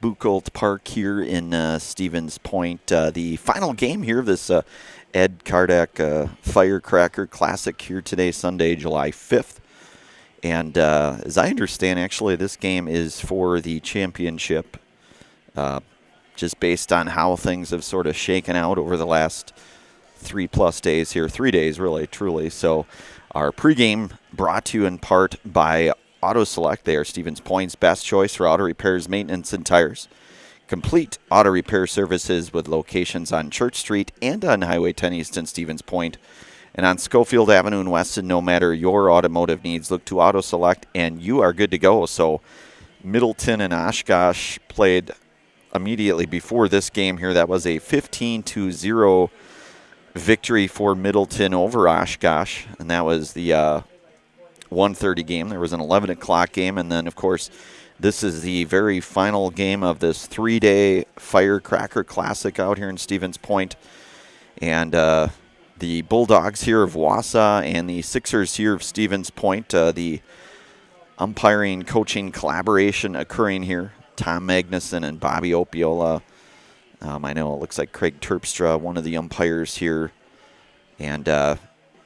Buchholz Park here in Stevens Point. The final game here of this Ed Kardak Firecracker Classic here today, Sunday, July 5th. And as I understand, actually, this game is for the championship, just based on how things have sort of shaken out over the last 3+ days here. 3 days, really, truly. So our pregame brought to you in part by Auto Select. They are Stevens Point's best choice for auto repairs, maintenance, and tires. Complete auto repair services with locations on Church Street and on Highway 10 East in Stevens Point. And on Schofield Avenue in Weston, no matter your automotive needs, look to Auto Select and you are good to go. So Middleton and Oshkosh played immediately before this game here. That was a 15-0 victory for Middleton over Oshkosh, and that was the 1:30 game. There was an 11 o'clock game, and then, of course, this is the very final game of this 3-day Firecracker Classic out here in Stevens Point. And the Bulldogs here of Wausau and the Sixers here of Stevens Point, the umpiring coaching collaboration occurring here. Tom Magnuson and Bobby Opiola. I know it looks like Craig Terpstra, one of the umpires here. And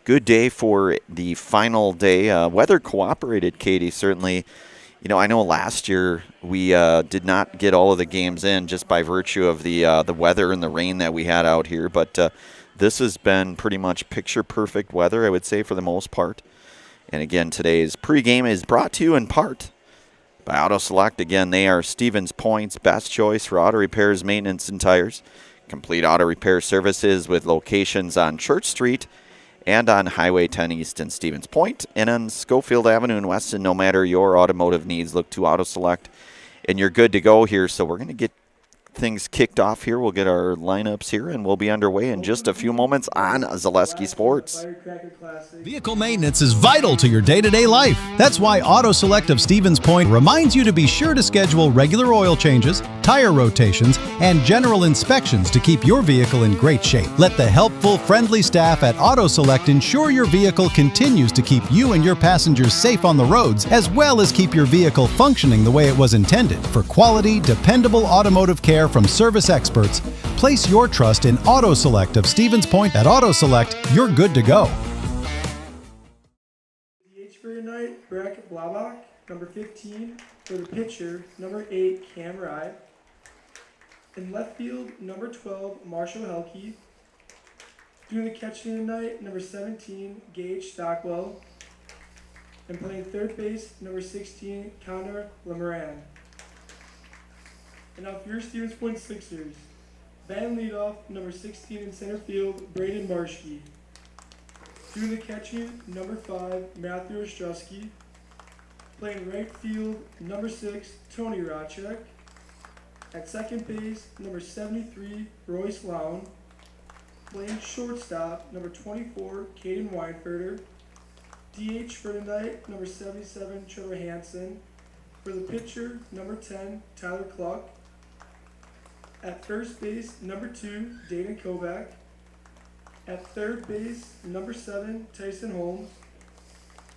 good day for the final day. Weather cooperated, Katie, certainly. You know, I know last year we did not get all of the games in just by virtue of the weather and the rain that we had out here. But this has been pretty much picture-perfect weather, I would say, for the most part. And again, today's pregame is brought to you in part by Auto Select. Again, they are Stevens Point's best choice for auto repairs, maintenance, and tires. Complete auto repair services with locations on Church Street and on Highway 10 East in Stevens Point. And on Schofield Avenue in Weston, no matter your automotive needs, look to Auto Select, and you're good to go here. So we're going to get things kicked off here. We'll get our lineups here, and we'll be underway in just a few moments on Zaleski Sports. Vehicle maintenance is vital to your day-to-day life. That's why Auto Select of Stevens Point reminds you to be sure to schedule regular oil changes, tire rotations, and general inspections to keep your vehicle in great shape. Let the helpful, friendly staff at Auto Select ensure your vehicle continues to keep you and your passengers safe on the roads, as well as keep your vehicle functioning the way it was intended. For quality, dependable automotive care from service experts, place your trust in Auto Select of Stevens Point. At Auto Select, you're good to go. DH for tonight, Breck Blabach, number 15. For the pitcher, number 8, Cam Rye. In left field, number 12, Marshall Helke. Doing the catching tonight, number 17, Gage Stockwell. And playing third base, number 16, Connor Lemoran. And now for your Stevens Point Sixers, batting leadoff, number 16 in center field, Braden Marshke. Doing the catching, number 5, Matthew Ostrowski. Playing right field, number 6, Tony Rachek. At second base, number 73, Royce Lown. Playing shortstop, number 24, Caden Weinferter. DH for tonight, number 77, Trevor Hansen. For the pitcher, number 10, Tyler Cluck. At first base, number 2, Dayton Kovac. At third base, number 7, Tyson Holmes.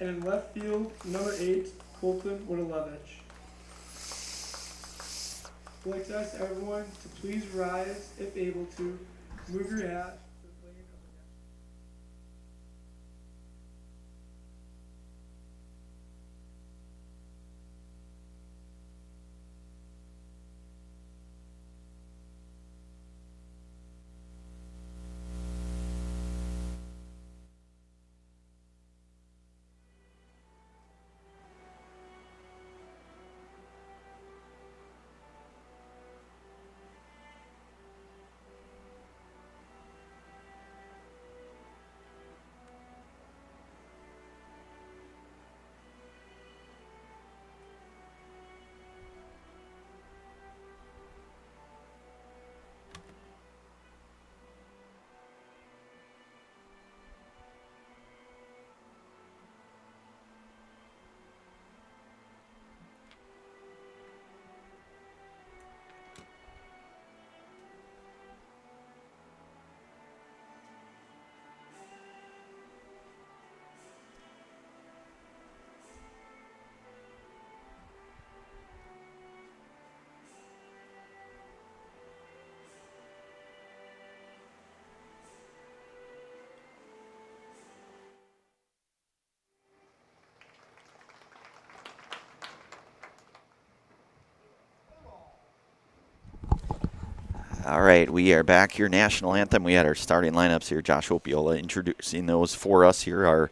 And in left field, number 8, Colton Wodolevich. I'd like to ask everyone to please rise, if able to, move your hat. All right, we are back here. National anthem. We had our starting lineups here. Josh Opiola introducing those for us here. Our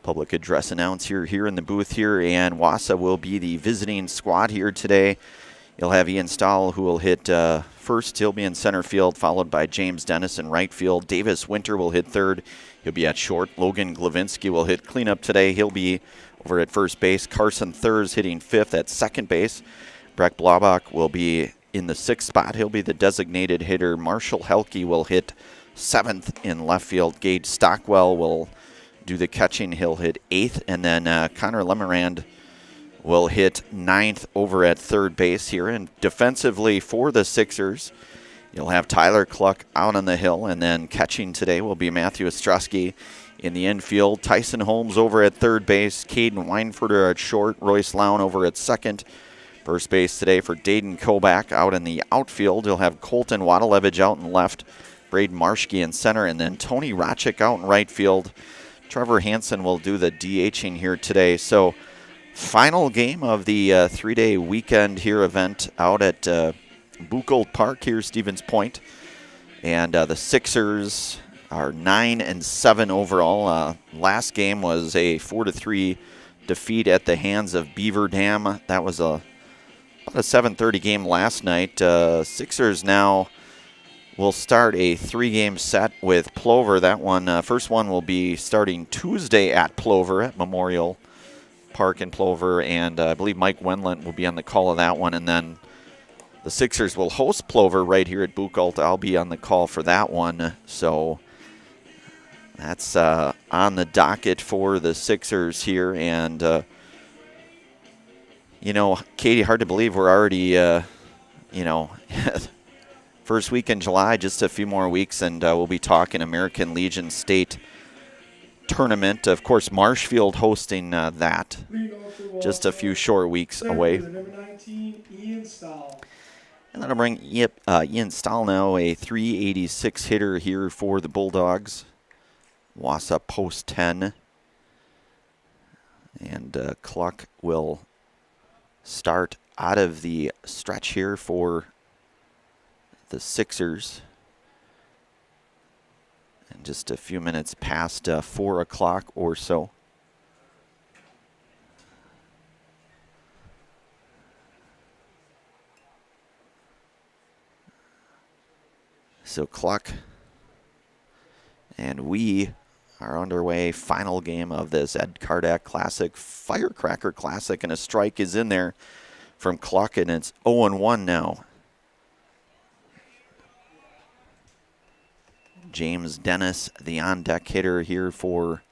public address announcer here in the booth here, and Wausau will be the visiting squad here today. You'll have Ian Stahl, who will hit first. He'll be in center field, followed by James Dennis in right field. Davis Winter will hit third. He'll be at short. Logan Glavinsky will hit cleanup today. He'll be over at first base. Carson Thurs hitting fifth at second base. Breck Blaubach will be in the sixth spot. He'll be the designated hitter. Marshall Helke will hit seventh in left field. Gage Stockwell will do the catching. He'll hit eighth. And then Connor Lemerand will hit ninth over at third base here. And defensively for the Sixers, you'll have Tyler Cluck out on the hill. And then catching today will be Matthew Ostrowski in the infield. Tyson Holmes over at third base. Caden Weinfurter at short. Royce Lown over at second. First base today for Dayton Kobach. Out in the outfield, you'll have Colton Wadalevich out in left. Braden Marschke in center. And then Tony Rochik out in right field. Trevor Hansen will do the DHing here today. So final game of the three-day weekend here event out at Buchholz Park here, Stevens Point. And the Sixers are 9-7 overall. Last game was a 4-3 defeat at the hands of Beaver Dam. That was about a 7:30 game last night. Sixers now will start a three-game set with Plover. That one, first one will be starting Tuesday at Plover at Memorial Park in Plover, and I believe Mike Wendlandt will be on the call of that one. And then the Sixers will host Plover right here at Buchholz. I'll be on the call for that one. So that's on the docket for the Sixers here. And, Katie, hard to believe we're already, first week in July, just a few more weeks, and we'll be talking American Legion State Tournament. Of course, Marshfield hosting that just a few short weeks away. Number 19, Ian Stahl. And that'll bring Ian Stahl now, a 386 hitter here for the Bulldogs. Wausau post 10. And Cluck will start out of the stretch here for the Sixers. And just a few minutes past 4 o'clock or so. So Cluck and we are underway. Final game of this Ed Cardack Classic, Firecracker Classic, and a strike is in there from Cluck, and it's 0-1 now. James Dennis, the on-deck hitter here for,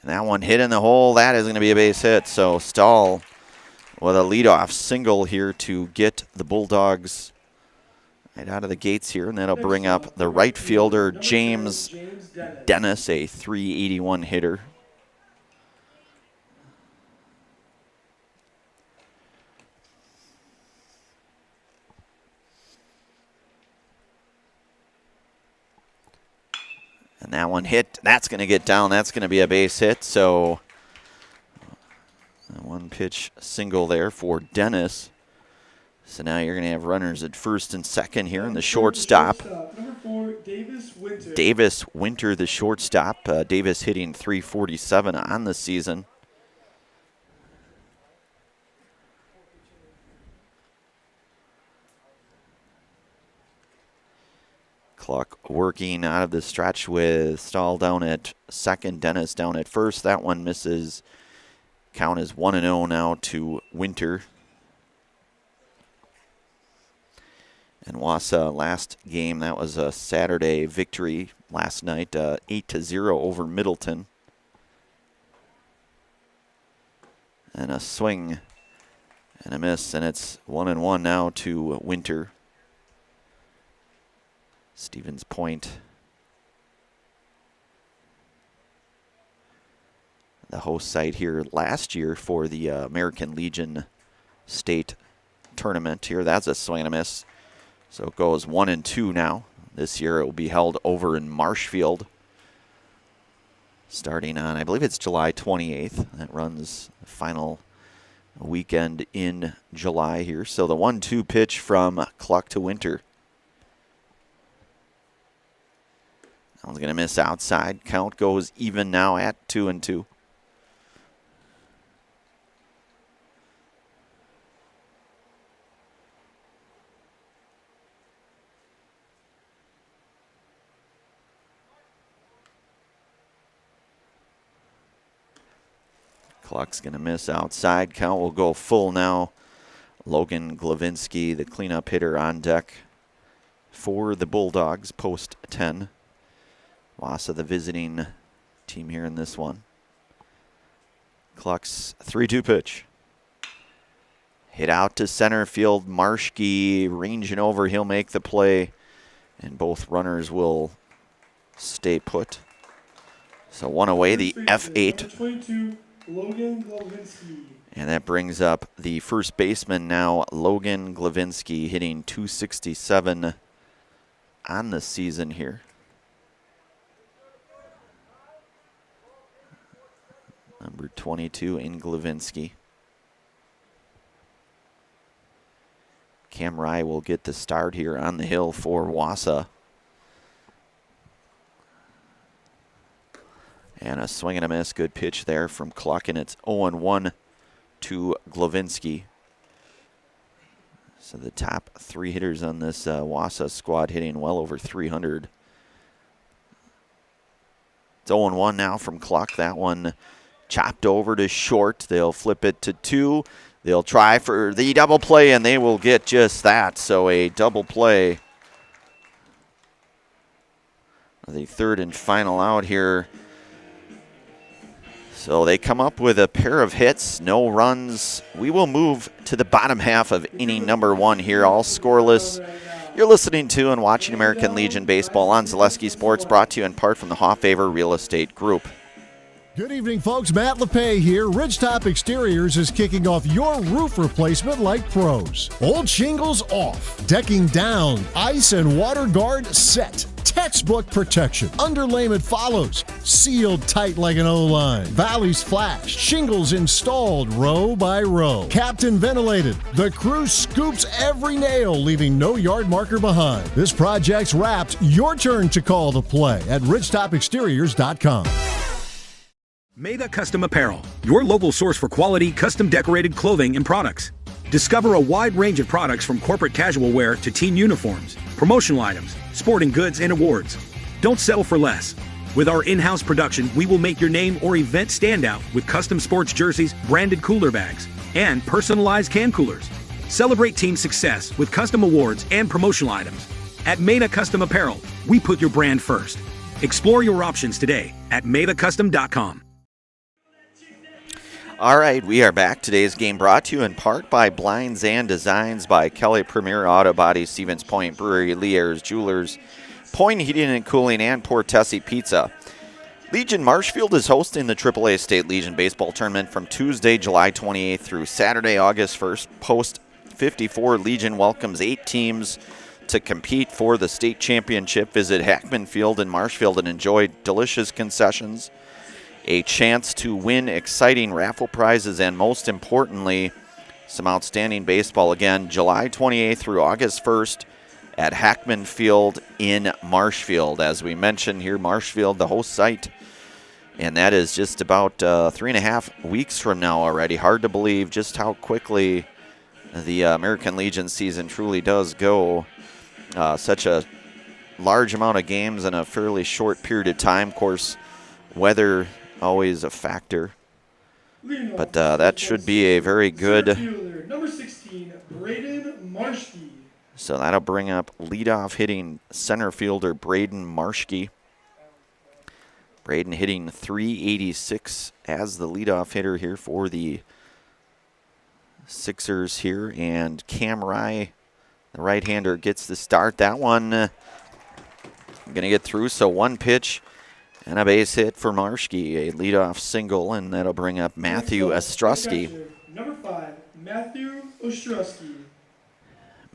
and that one hit in the hole. That is going to be a base hit. So Stahl with a leadoff single here to get the Bulldogs right out of the gates here, and that'll bring up the right fielder, James Dennis, a 381 hitter. And that one hit. That's going to get down. That's going to be a base hit. So one pitch single there for Dennis. So now you're going to have runners at first and second here in the shortstop. Number 4, Davis Winter. Davis Winter, the shortstop. Davis hitting .347 on the season. Cluck working out of the stretch with Stahl down at second, Dennis down at first. That one misses. Count is 1-0 now to Winter. And Wausau last game, that was a Saturday victory last night, 8-0 over Middleton. And a swing and a miss, and it's 1-1 now to Winter. Stevens Point, the host site here last year for the American Legion State Tournament here. That's a swing and a miss. So it goes 1-2 now. This year it will be held over in Marshfield, starting on, I believe it's July 28th. That runs the final weekend in July here. So the 1-2 pitch from Cluck to Winter. one's going to miss outside. Count goes even now at 2-2. Clock's going to miss outside. Count will go full now. Logan Glavinsky, the cleanup hitter, on deck for the Bulldogs, post 10. Wausau, the visiting team here in this one. Clock's 3-2 pitch. Hit out to center field. Marschke ranging over. He'll make the play, and both runners will stay put. So one away, the F8. 22, Logan Glavinsky. And that brings up the first baseman now, Logan Glavinsky, hitting .267 on the season here. Number 22 in Glavinsky. Cam Rye will get the start here on the hill for Wausau. And a swing and a miss. Good pitch there from Cluck, and it's 0-1 to Glavinsky. So the top three hitters on this Wausau squad hitting well over 300. It's 0-1 now from Cluck. That one chopped over to short. They'll flip it to 2. They'll try for the double play, and they will get just that. So a double play. The third and final out here. So they come up with a pair of hits, no runs. We will move to the bottom half of inning number 1 here, all scoreless. You're listening to and watching American Legion Baseball on Zaleski Sports, brought to you in part from the Hoffavor Real Estate Group. Good evening, folks. Matt LePay here. Ridgetop Exteriors is kicking off your roof replacement like pros. Old shingles off, decking down, ice and water guard set. Textbook protection. Underlayment follows. Sealed tight like an O-line. Valleys flashed. Shingles installed row by row. Captain ventilated. The crew scoops every nail, leaving no yard marker behind. This project's wrapped. Your turn to call the play at ridgetopexteriors.com. Meda Custom Apparel, your local source for quality, custom decorated clothing and products. Discover a wide range of products from corporate casual wear to team uniforms, promotional items, sporting goods, and awards. Don't settle for less. With our in-house production, we will make your name or event stand out with custom sports jerseys, branded cooler bags, and personalized can coolers. Celebrate team success with custom awards and promotional items. At Meda Custom Apparel, we put your brand first. Explore your options today at medacustom.com. All right, we are back. Today's game brought to you in part by Blinds and Designs by Kelly Premier Auto Body, Stevens Point Brewery, Lear's Jewelers, Point Heating and Cooling, and Portesi Pizza. Legion Marshfield is hosting the AAA State Legion Baseball Tournament from Tuesday, July 28th through Saturday, August 1st. Post 54, Legion welcomes 8 teams to compete for the state championship. Visit Hackman Field in Marshfield and enjoy delicious concessions, a chance to win exciting raffle prizes, and most importantly, some outstanding baseball. Again, July 28th through August 1st at Hackman Field in Marshfield. As we mentioned here, Marshfield, the host site, and that is just about 3.5 weeks from now already. Hard to believe just how quickly the American Legion season truly does go. Such a large amount of games in a fairly short period of time. Of course, weather always a factor, but that should be a very good. Number 16, Braden Marschke. So that'll bring up leadoff hitting center fielder Braden Marschke. Braden hitting .386 as the leadoff hitter here for the Sixers here, and Cam Rye, the right-hander, gets the start. That one going to get through, so one pitch and a base hit for Marschke, a leadoff single, and that'll bring up Matthew Ostrowski. Number 5, Matthew Ostrowski.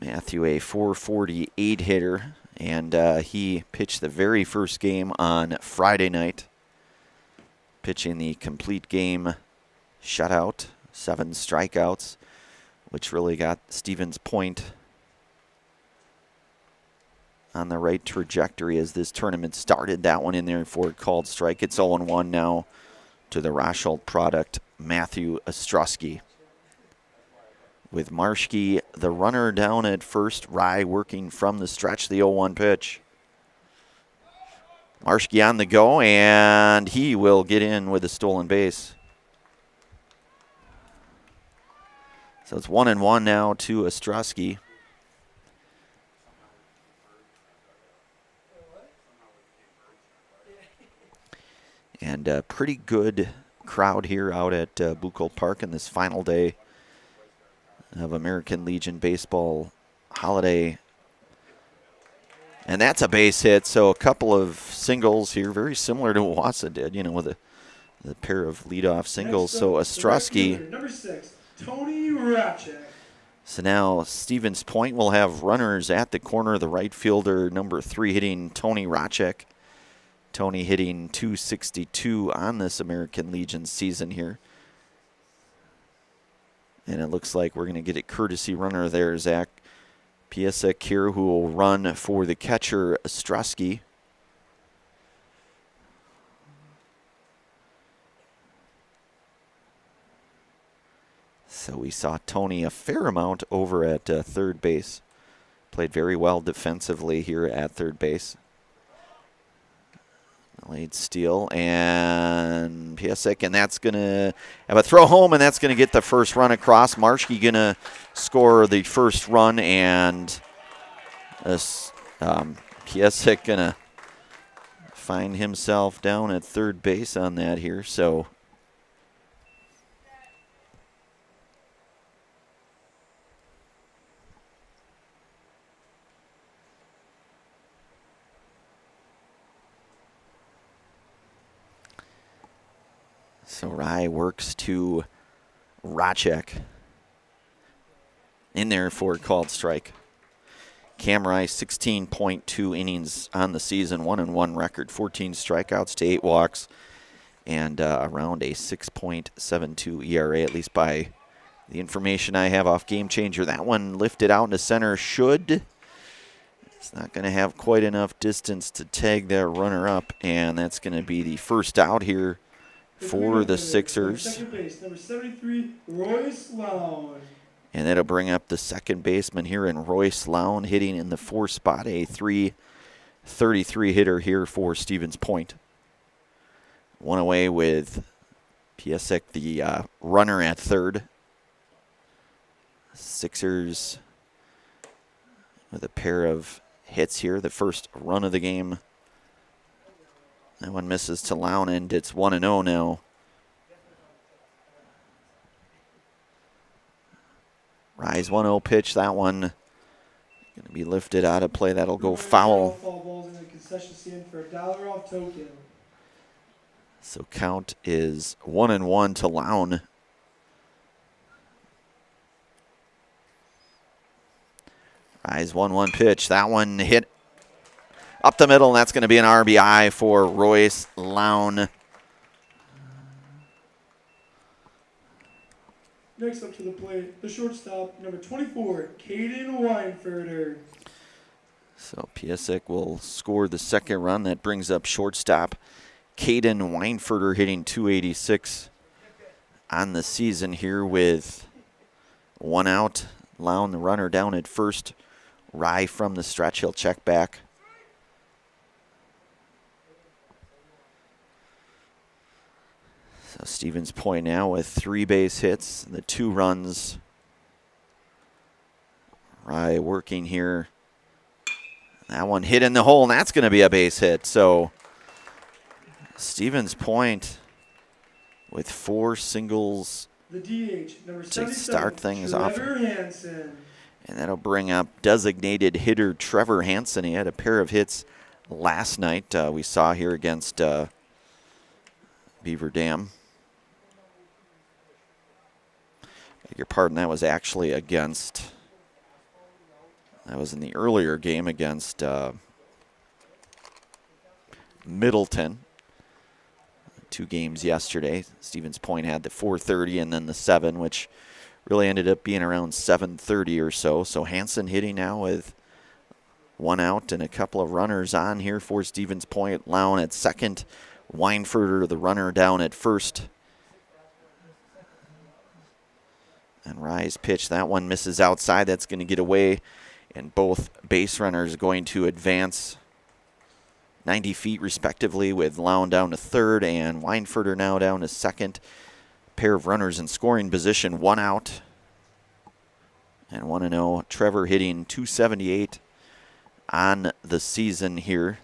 Matthew, a .448 hitter, and he pitched the very first game on Friday night, pitching the complete game shutout, 7 strikeouts, which really got Stevens Point on the right trajectory as this tournament started. That one in there for a called strike. It's 0-1 now to the Rosholt product, Matthew Ostrowski. With Marschke, the runner down at first, Rye working from the stretch, the 0-1 pitch. Marschke on the go, and he will get in with a stolen base. So it's 1-1 now to Ostrowski. And a pretty good crowd here out at Buchholz Park in this final day of American Legion Baseball holiday. And that's a base hit, so a couple of singles here, very similar to what Wausau did, with the pair of leadoff singles. So Ostrowski. Number 6, Tony Ratchek. So now Stevens Point will have runners at the corner. The right fielder, number 3, hitting Tony Ratchek. Tony hitting .262 on this American Legion season here. And it looks like we're going to get a courtesy runner there, Zach Piasek here, who will run for the catcher, Ostrowski. So we saw Tony a fair amount over at third base. Played very well defensively here at third base. Late steal, and Piasek, and that's going to have a throw home, and that's going to get the first run across. Marschke going to score the first run, and Piasek going to find himself down at third base on that here. So Rye works to Ratchek in there for a called strike. Cam Rye, 16.2 innings on the season, 1-1 record, 14 strikeouts to 8 walks, and around a 6.72 ERA, at least by the information I have off Game Changer. That one lifted out into center should. It's not going to have quite enough distance to tag that runner up, and that's going to be the first out here for the Sixers. Second base, number 73, Royce Lown. And that'll bring up the second baseman here in Royce Lown, hitting in the 4 spot, a .333 hitter here for Stevens Point. One away with Piasek, the runner at third. Sixers with a pair of hits here, the first run of the game. That one misses to Lown, and it's 1-0 now. Rise 1-0 pitch. That one going to be lifted out of play. That'll go foul. Foul balls in the concession stand for $1 off token. So count is 1-1 to Lown. Rise 1-1 pitch. That one hit up the middle, and that's going to be an RBI for Royce Lown. Next up to the plate, the shortstop, number 24, Caden Weinferter. So Piasek will score the second run. That brings up shortstop Caden Weinferter, hitting .286 on the season here with 1 out. Lown, the runner, down at first. Rye from the stretch. He'll check back. So Stevens Point now with 3 base hits, the 2 runs. Rye working here. That one hit in the hole, and that's going to be a base hit. So Stevens Point with 4 singles The DH, number to 77, start things off. Trevor Hansen. And that'll bring up designated hitter Trevor Hansen. He had a pair of hits last night we saw here against Beaver Dam. Beg your pardon, that was actually against, that was in the earlier game against Middleton. 2 games yesterday. Stevens Point had the 4:30 and then the 7, which really ended up being around 7:30 or so. So Hansen hitting now with One out and a couple of runners on here for Stevens Point. Lown at second. Weinfurter, the runner, down at first. And Rise pitch. That one misses outside. That's going to get away. And both base runners going to advance 90 feet respectively, with Lown down to third and Weinfurter now down to second. Pair of runners in scoring position. One out. And 1-0. Trevor hitting .278 on the season here.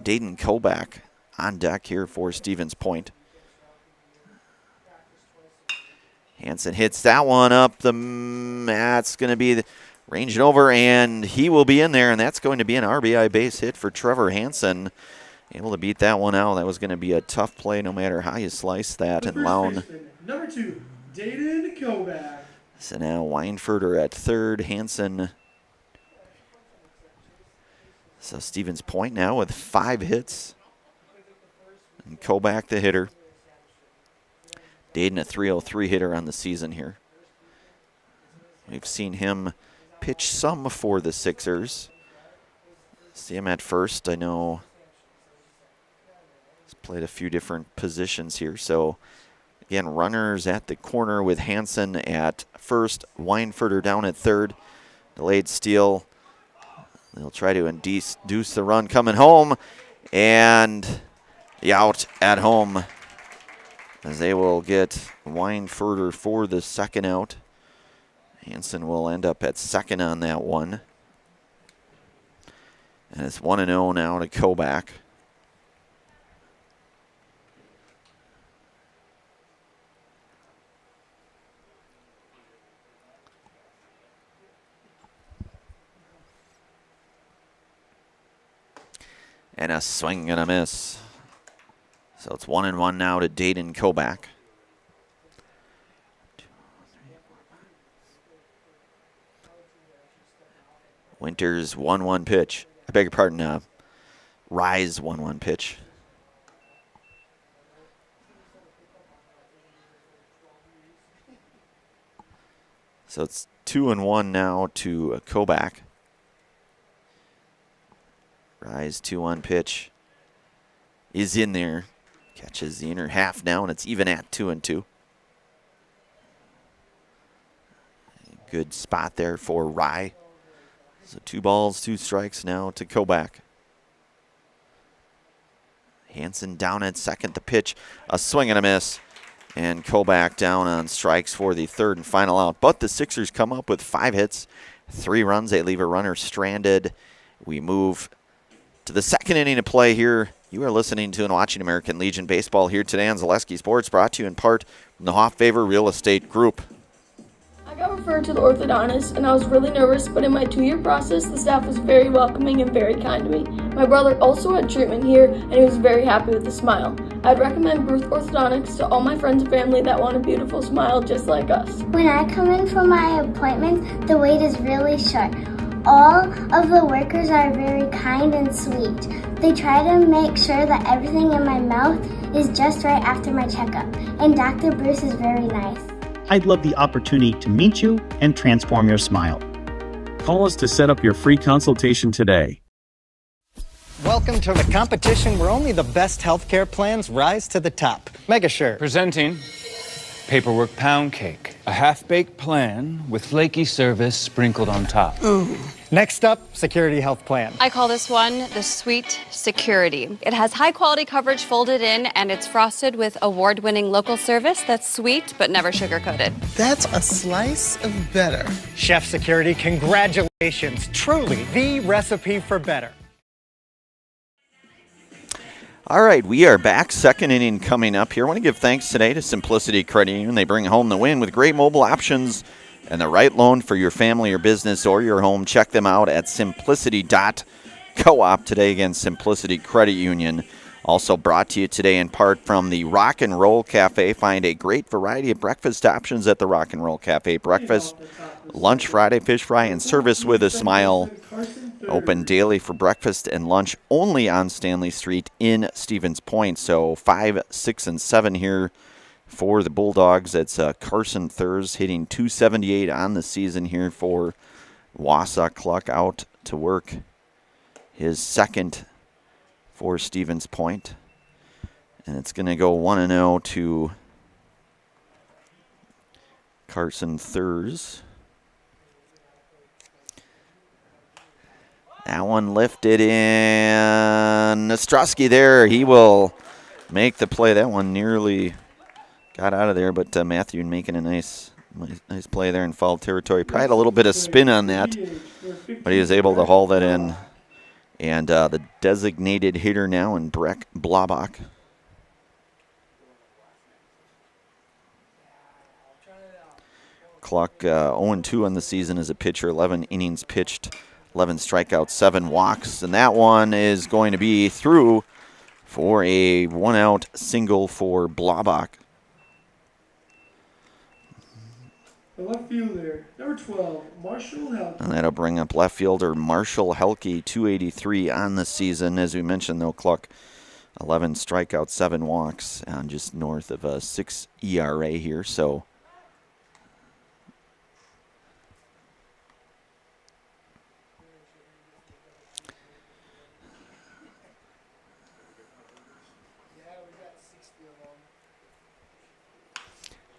Dayton Kobach on deck here for Stevens Point. Hansen hits that one up. That's going to be ranging over, and he will be in there, and that's going to be an RBI base hit for Trevor Hansen. Able to beat that one out. That was going to be a tough play no matter how you slice that. And Lown. Number 2, Dayton Kobach. So now Weinfurter at third, Hansen. So Stevens Point now with 5 hits. And Kobach the hitter. Dayton a .303 hitter on the season here. We've seen him pitch some for the Sixers. See him at first. I know he's played a few different positions here. So again, runners at the corner with Hansen at first, Weinfurter down at third. Delayed steal. They'll try to induce the run coming home. And the out at home, as they will get Weinfurter for the second out. Hansen will end up at second on that one. And it's 1-0 now to Kobach. And a swing and a miss. So it's 1-1 now to Dayton Kobach. Winters 1-1 pitch. I beg your pardon, Rise 1-1 pitch. So it's 2-1 now to Kobach. Rise 2-1 pitch is in there. Catches the inner half now, and it's even at 2-2. Good spot there for Rye. So 2 balls, 2 strikes now to Kobach. Hansen down at second. The pitch, a swing and a miss. And Kobach down on strikes for the third and final out. But the Sixers come up with 5 hits, 3 runs. They leave a runner stranded. We move to the second inning of play here. You are listening to and watching American Legion Baseball here today on Zaleski Sports, brought to you in part from the Hofffavor Real Estate Group. I got referred to the orthodontist, and I was really nervous, but in my 2-year process, the staff was very welcoming and very kind to me. My brother also had treatment here, and he was very happy with the smile. I'd recommend Ruth Orthodontics to all my friends and family that want a beautiful smile just like us. When I come in for my appointment, the wait is really short. All of the workers are very kind and sweet. They try to make sure that everything in my mouth is just right after my checkup, and Dr. Bruce is very nice. I'd love the opportunity to meet you and transform your smile. Call us to set up your free consultation today. Welcome to the competition where only the best healthcare plans rise to the top. Megasure. Presenting Paperwork Pound Cake, a half-baked plan with flaky service sprinkled on top. Ooh. Next up, Security Health Plan. I call this one the Sweet Security. It has high-quality coverage folded in, and it's frosted with award-winning local service that's sweet but never sugar-coated. That's a slice of better. Chef Security, congratulations. Truly the recipe for better. All right, we are back. Second inning coming up here. I want to give thanks today to Simplicity Credit Union. They bring home the win with great mobile options and the right loan for your family or business or your home. Check them out at simplicity.coop today. Again, Simplicity Credit Union. Also brought to you today in part from the Rock and Roll Cafe. Find a great variety of breakfast options at the Rock and Roll Cafe. Breakfast, lunch Friday, fish fry, and service with a smile. Open daily for breakfast and lunch only on Stanley Street in Stevens Point. So 5, 6, and 7 here For the Bulldogs, it's Carson Thurs hitting .278 on the season here for Wausau. Cluck out to work his second for Stevens Point. And it's going to go 1-0 to Carson Thurs. That one lifted in. Ostrowski there. He will make the play. That one nearly got out of there, but Matthew making a nice play there in foul territory. Probably had a little bit of spin on that, but he was able to haul that in. And the designated hitter now in Breck Blabach. Cluck 0-2 on the season as a pitcher, 11 innings pitched, 11 strikeouts, 7 walks. And that one is going to be through for a one-out single for Blabach. The left fielder, number 12, Marshall Helke. And that'll bring up left fielder Marshall Helke, 283 on the season. As we mentioned, though, Cluck, 11 strikeouts, 7 walks, and just north of a 6 ERA here. So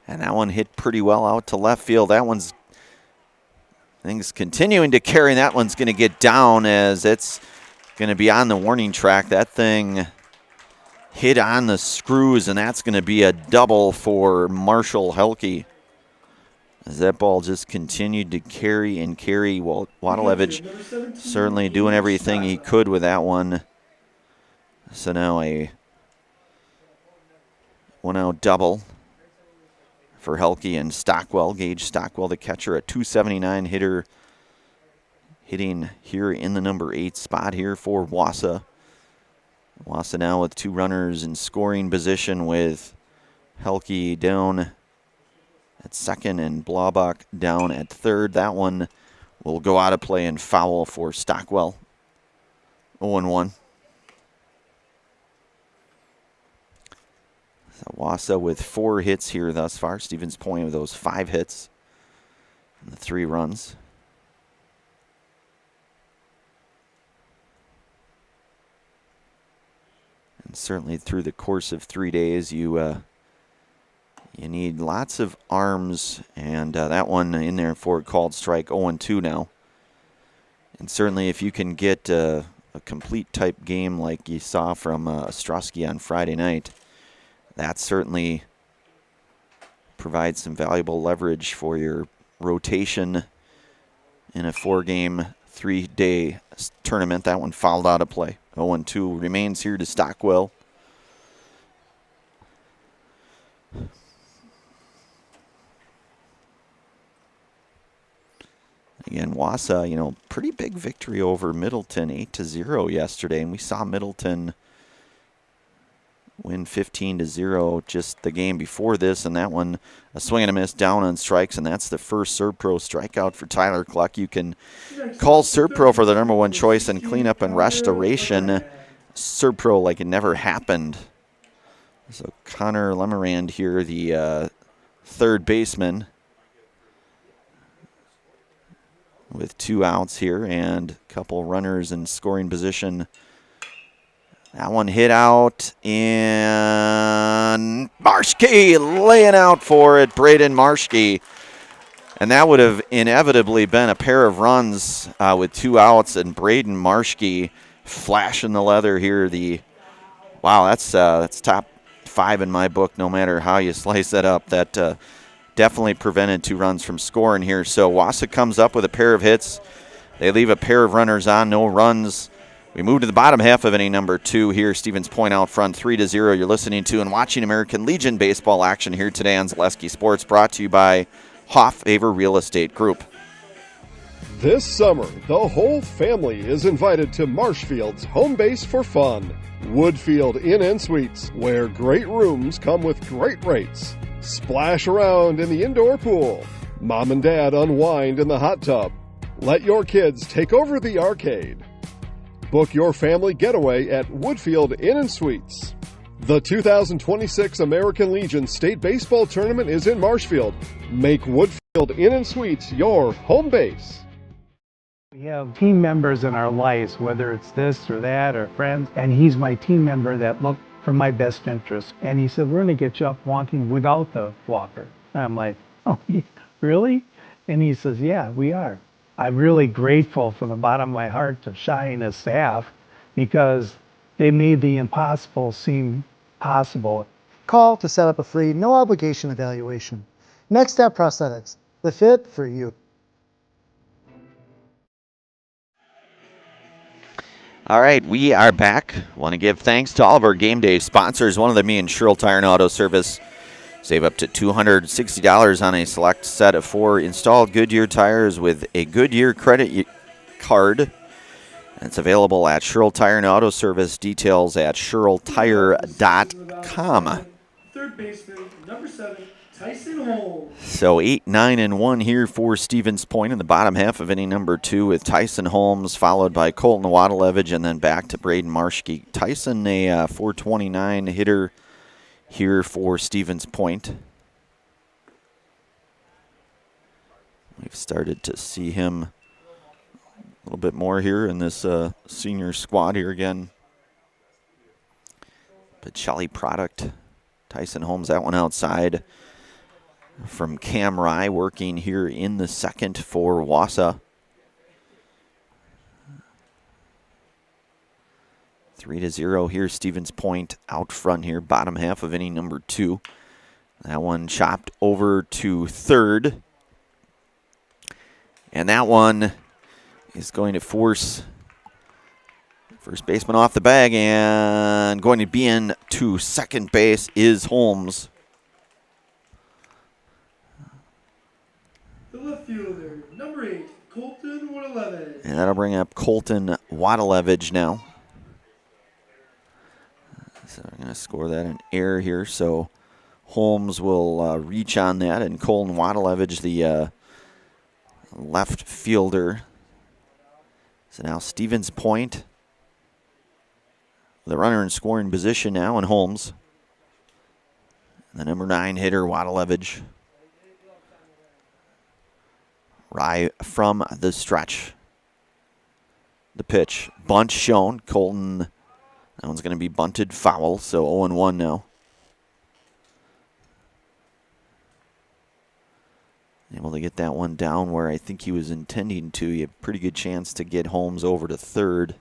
and that one hit pretty well out to left field. That one's things continuing to carry. That one's going to get down as it's going to be on the warning track. That thing hit on the screws, and that's going to be a double for Marshall Helke. As that ball just continued to carry and carry. Well, Wadalevich certainly doing everything he could with that one. So now a 1-out double for Helke and Stockwell. Gage Stockwell, the catcher, a .279 hitter, hitting here in the number 8 spot here for Wausau. Wausau now with 2 runners in scoring position with Helke down at second and Blabach down at third. That one will go out of play and foul for Stockwell. 0-1. So Wausau with 4 hits here thus far. Stevens Point with those 5 hits and the 3 runs. And certainly through the course of 3 days, you need lots of arms, and that one in there for a called strike. 0-2 now. And certainly if you can get a complete type game like you saw from Ostrowski on Friday night, that certainly provides some valuable leverage for your rotation in a 4-game, 3-day tournament. That one fouled out of play. 0-2 remains here to Stockwell. Again, Wausau, pretty big victory over Middleton, 8-0 yesterday, and we saw Middleton win 15-0 just the game before this, and that one a swing and a miss down on strikes, and that's the first SERVPRO strikeout for Tyler Cluck. You can call SERVPRO for the number 1 choice and cleanup and restoration. SERVPRO like it never happened. So Connor Lemerand here, the third baseman, with 2 outs here and a couple runners in scoring position. That one hit out, and Marschke laying out for it, Braden Marschke. And that would have inevitably been a pair of runs with 2 outs, and Braden Marschke flashing the leather here. Wow, that's top 5 in my book, no matter how you slice that up. That definitely prevented 2 runs from scoring here. So Wausau comes up with a pair of hits. They leave a pair of runners on, no runs. We move to the bottom half of inning number 2 here. Stevens Point out front, 3-0. You're listening to and watching American Legion baseball action here today on Zaleski Sports, brought to you by Hoffavor Real Estate Group. This summer, the whole family is invited to Marshfield's home base for fun. Woodfield Inn & Suites, where great rooms come with great rates. Splash around in the indoor pool. Mom and Dad unwind in the hot tub. Let your kids take over the arcade. Book your family getaway at Woodfield Inn & Suites. The 2026 American Legion State Baseball Tournament is in Marshfield. Make Woodfield Inn and Suites your home base. We have team members in our lives, whether it's this or that or friends, and he's my team member that looked for my best interest. And he said, we're going to get you up walking without the walker. And I'm like, oh, really? And he says, yeah, we are. I'm really grateful from the bottom of my heart to Shai and his staff because they made the impossible seem possible. Call to set up a free, no obligation evaluation. Next Step Prosthetics, the fit for you. All right, we are back. Want to give thanks to all of our game day sponsors. One of them being Sherrill Tire and Auto Service. Save up to $260 on a select set of 4 installed Goodyear tires with a Goodyear credit card. And it's available at Sherrill Tire and Auto Service. Details at sherrilltire.com. Third baseman, number 7, Tyson Holmes. So 8, 9, and 1 here for Stevens Point in the bottom half of inning number 2 with Tyson Holmes, followed by Colton Wadalevich, and then back to Braden Marshke. Tyson, a 429 hitter here for Stevens Point. We've started to see him a little bit more here in this senior squad here again. Pacelli product. Tyson Holmes, that one outside from Cam Rye, working here in the second for Wausau. 3-0 here, Stevens Point out front here, bottom half of inning number 2. That one chopped over to third. And that one is going to force first baseman off the bag, and going to be in to second base is Holmes. The left fielder, number 8, Colton Wadalevich. And that'll bring up Colton Wadalevich now. So I'm going to score that an error here. So Holmes will reach on that, and Colton Wadalevich, the left fielder. So now Stevens Point, the runner in scoring position now, and Holmes. The number 9 hitter, Wadalevich. Rye from the stretch. The pitch. Bunt shown. Colton, that one's going to be bunted foul, so 0-1 now. Able to get that one down where I think he was intending to. You have a pretty good chance to get Holmes over to third.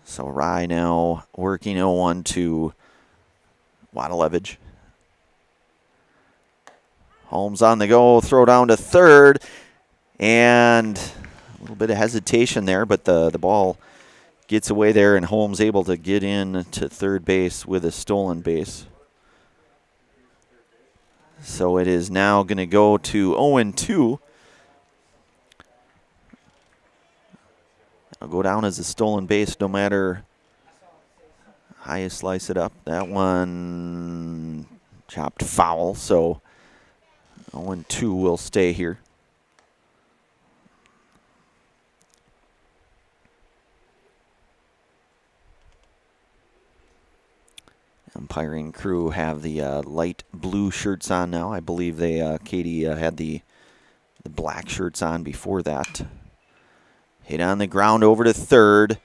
So Rye now working 0-1 to Wadalevich. Holmes on the go, throw down to third, and a little bit of hesitation there, but the ball gets away there, and Holmes able to get in to third base with a stolen base. So it is now going to go to 0-2. It'll go down as a stolen base no matter how you slice it up. That one chopped foul, so 0-2 will stay here. Umpiring crew have the light blue shirts on now. I believe they Katie had the black shirts on before that. Hit on the ground over to third.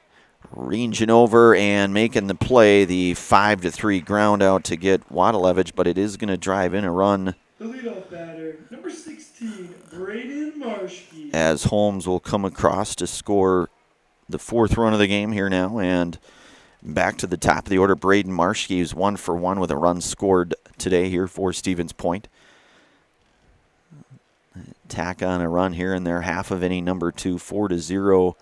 Ranging over and making the play. The 5-3 ground out to get Wadalevich, but it is going to drive in a run. The leadoff batter, number 16, Braden Marshke. As Holmes will come across to score the 4th run of the game here now. And back to the top of the order, Braden Marshke is 1 for 1 with a run scored today here for Stevens Point. Tack on a run here in their half of inning number 2, 4-0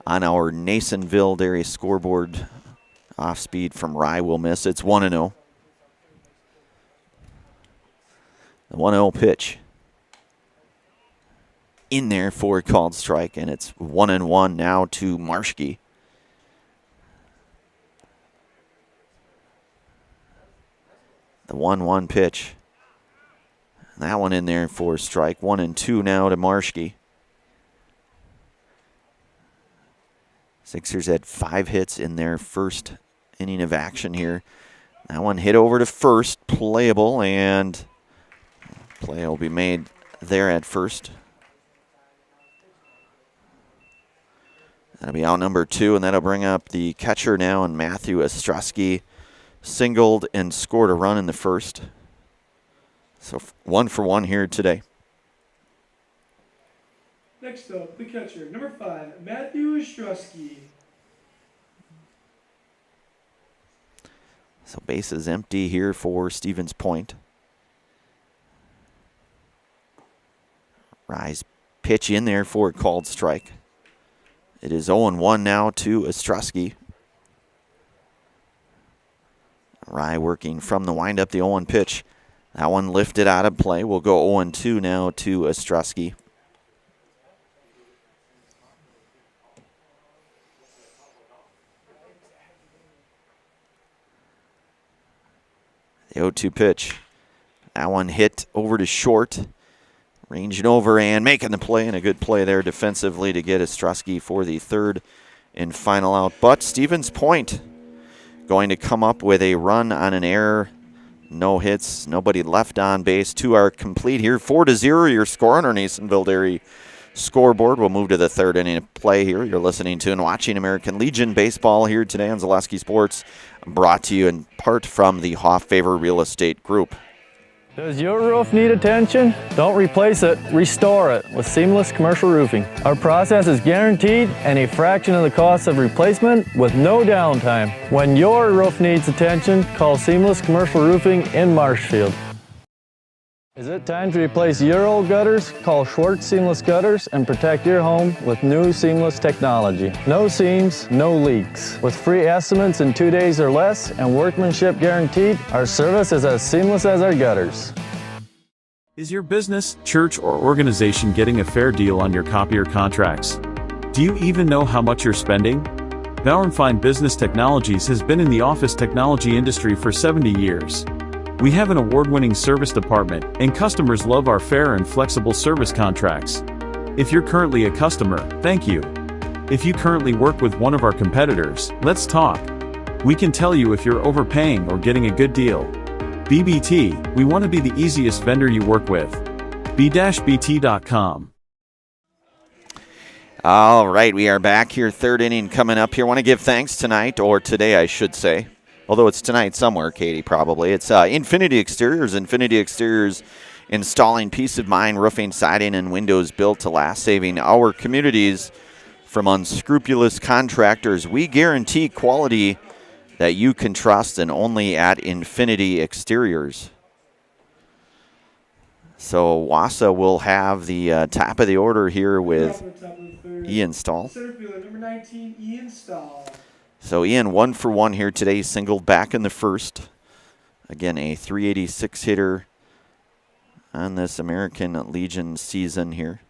on our Nasonville area scoreboard. Off speed from Rye will miss. It's 1-0. The 1-0 pitch in there for a called strike, and it's 1-1 now to Marshke. The 1-1 pitch. That one in there for a strike. 1-2 now to Marshke. Sixers had 5 hits in their first inning of action here. That one hit over to first, playable, and play will be made there at first. That'll be out number 2, and that'll bring up the catcher now, and Matthew Ostrowski singled and scored a run in the first. So 1 for 1 here today. Next up, the catcher, number 5, Matthew Ostrowski. So base is empty here for Stevens Point. Rise pitch in there for a called strike. It is 0-1 now to Ostrowski. Rye working from the windup, the 0-1 pitch. That one lifted out of play. We'll go 0-2 now to Ostrowski. The 0-2 pitch. That one hit over to short. Ranging over and making the play, and a good play there defensively to get Ostrowski for the third and final out. But Stevens Point going to come up with a run on an error. No hits, nobody left on base. 2 are complete here. 4-0 your score on our Nasonville Dairy scoreboard. We'll move to the third inning of play here. You're listening to and watching American Legion Baseball here today on Zaleski Sports, brought to you in part from the Hoff-Favor Real Estate Group. Does your roof need attention? Don't replace it, restore it with Seamless Commercial Roofing. Our process is guaranteed and a fraction of the cost of replacement with no downtime. When your roof needs attention, call Seamless Commercial Roofing in Marshfield. Is it time to replace your old gutters? Call Schwartz Seamless Gutters and protect your home with new seamless technology. No seams, no leaks. With free estimates in 2 days or less and workmanship guaranteed, our service is as seamless as our gutters. Is your business, church, or organization getting a fair deal on your copier contracts? Do you even know how much you're spending? Bauernfeind Business Technologies has been in the office technology industry for 70 years. We have an award-winning service department, and customers love our fair and flexible service contracts. If you're currently a customer, thank you. If you currently work with one of our competitors, let's talk. We can tell you if you're overpaying or getting a good deal. BBT, we want to be the easiest vendor you work with. b-bt.com. All right, we are back here, third inning coming up here. Want to give thanks tonight, or today I should say, although it's tonight somewhere, Katie, probably. It's Infinity Exteriors. Infinity Exteriors installing peace of mind roofing, siding, and windows built to last, saving our communities from unscrupulous contractors. We guarantee quality that you can trust, and only at Infinity Exteriors. So Wausau will have the top of the order here with Ian Stahl. Center fielder, number 19, Ian Stahl. So Ian 1 for 1 here today, singled back in the first. Again, a .386 hitter on this American Legion season here.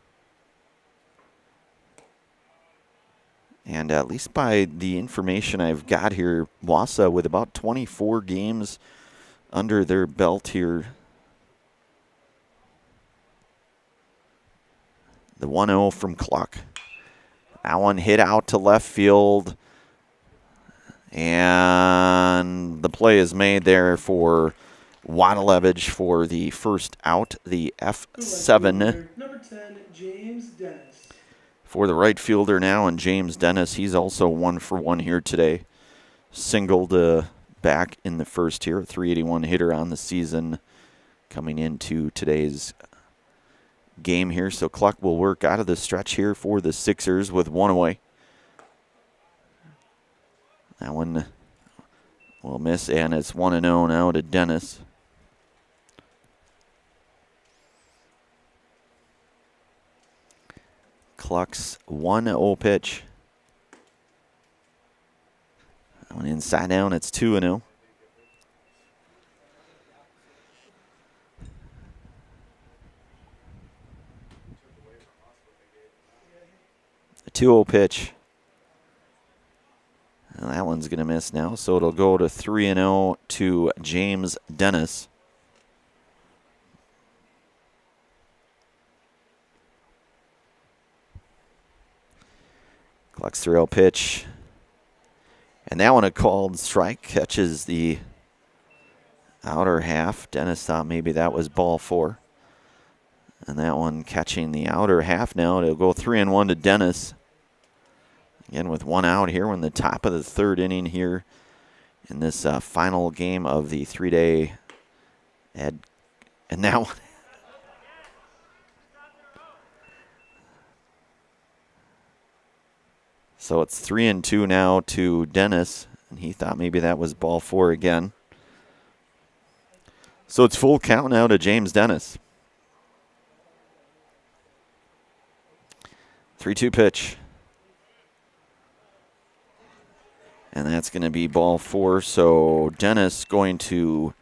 And at least by the information I've got here, Wausau with about 24 games under their belt here. The 1-0 from Cluck. That one hit out to left field. And the play is made there for Wadalevich for the first out, the F7. Number 10, James Dennis. For the right fielder now, and James Dennis, he's also 1 for 1 here today. Singled back in the first here, a .381 hitter on the season coming into today's game here. So Cluck will work out of the stretch here for the Sixers with 1 away. That one will miss, and it's 1-0 now to Dennis. Cluck's 1-0 pitch. That one inside down, it's 2-0. The 2-0 pitch. And that one's going to miss now, so it'll go to 3-0 to James Dennis. Clucks 3-0 pitch. And that one a called strike, catches the outer half. Dennis thought maybe that was ball 4. And that one catching the outer half now. It'll go 3-1 to Dennis. Again with 1 out here. We're in the top of the 3rd inning here in this final game of the 3-day Ed. And that one. So it's 3-2 now to Dennis. And he thought maybe that was ball 4 again. So it's full count now to James Dennis. 3-2 pitch. And that's going to be ball 4. So Dennis going to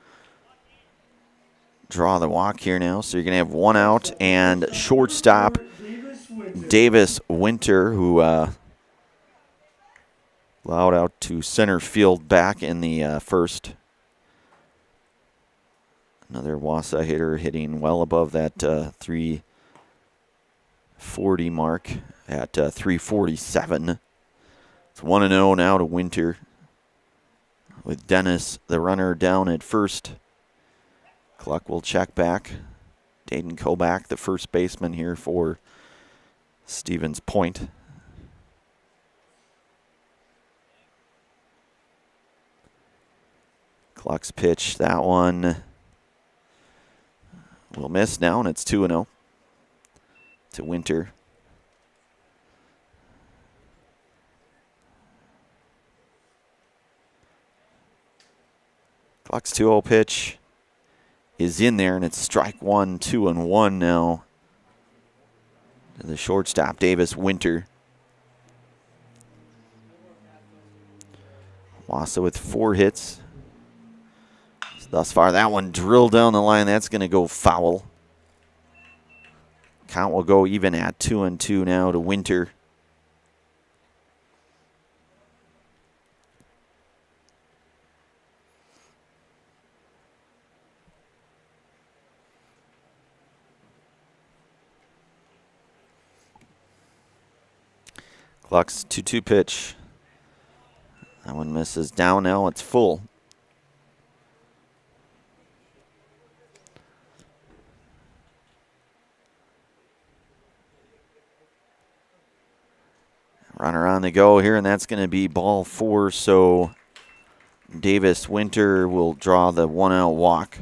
draw the walk here now. So you're going to have 1 out and shortstop Davis Winter, who allowed out to center field back in the first. Another Wausau hitter hitting well above that 340 mark at 347. It's 1-0 now to Winter, with Dennis, the runner, down at first. Cluck will check back. Dayton Kobach, the first baseman here for Stevens Point. Cluck's pitch, that one will miss now, and it's 2-0 to Winter. Cluck's 2-0 pitch is in there, and it's strike 1, 2-1 now. The shortstop, Davis Winter. Wausau with 4 hits thus far. That one drilled down the line. That's going to go foul. Count will go even at 2-2 now to Winter. Cluck's 2-2 pitch. That one misses down now. It's full. Runner on the go here, and that's going to be ball 4. So Davis Winter will draw the 1-out walk.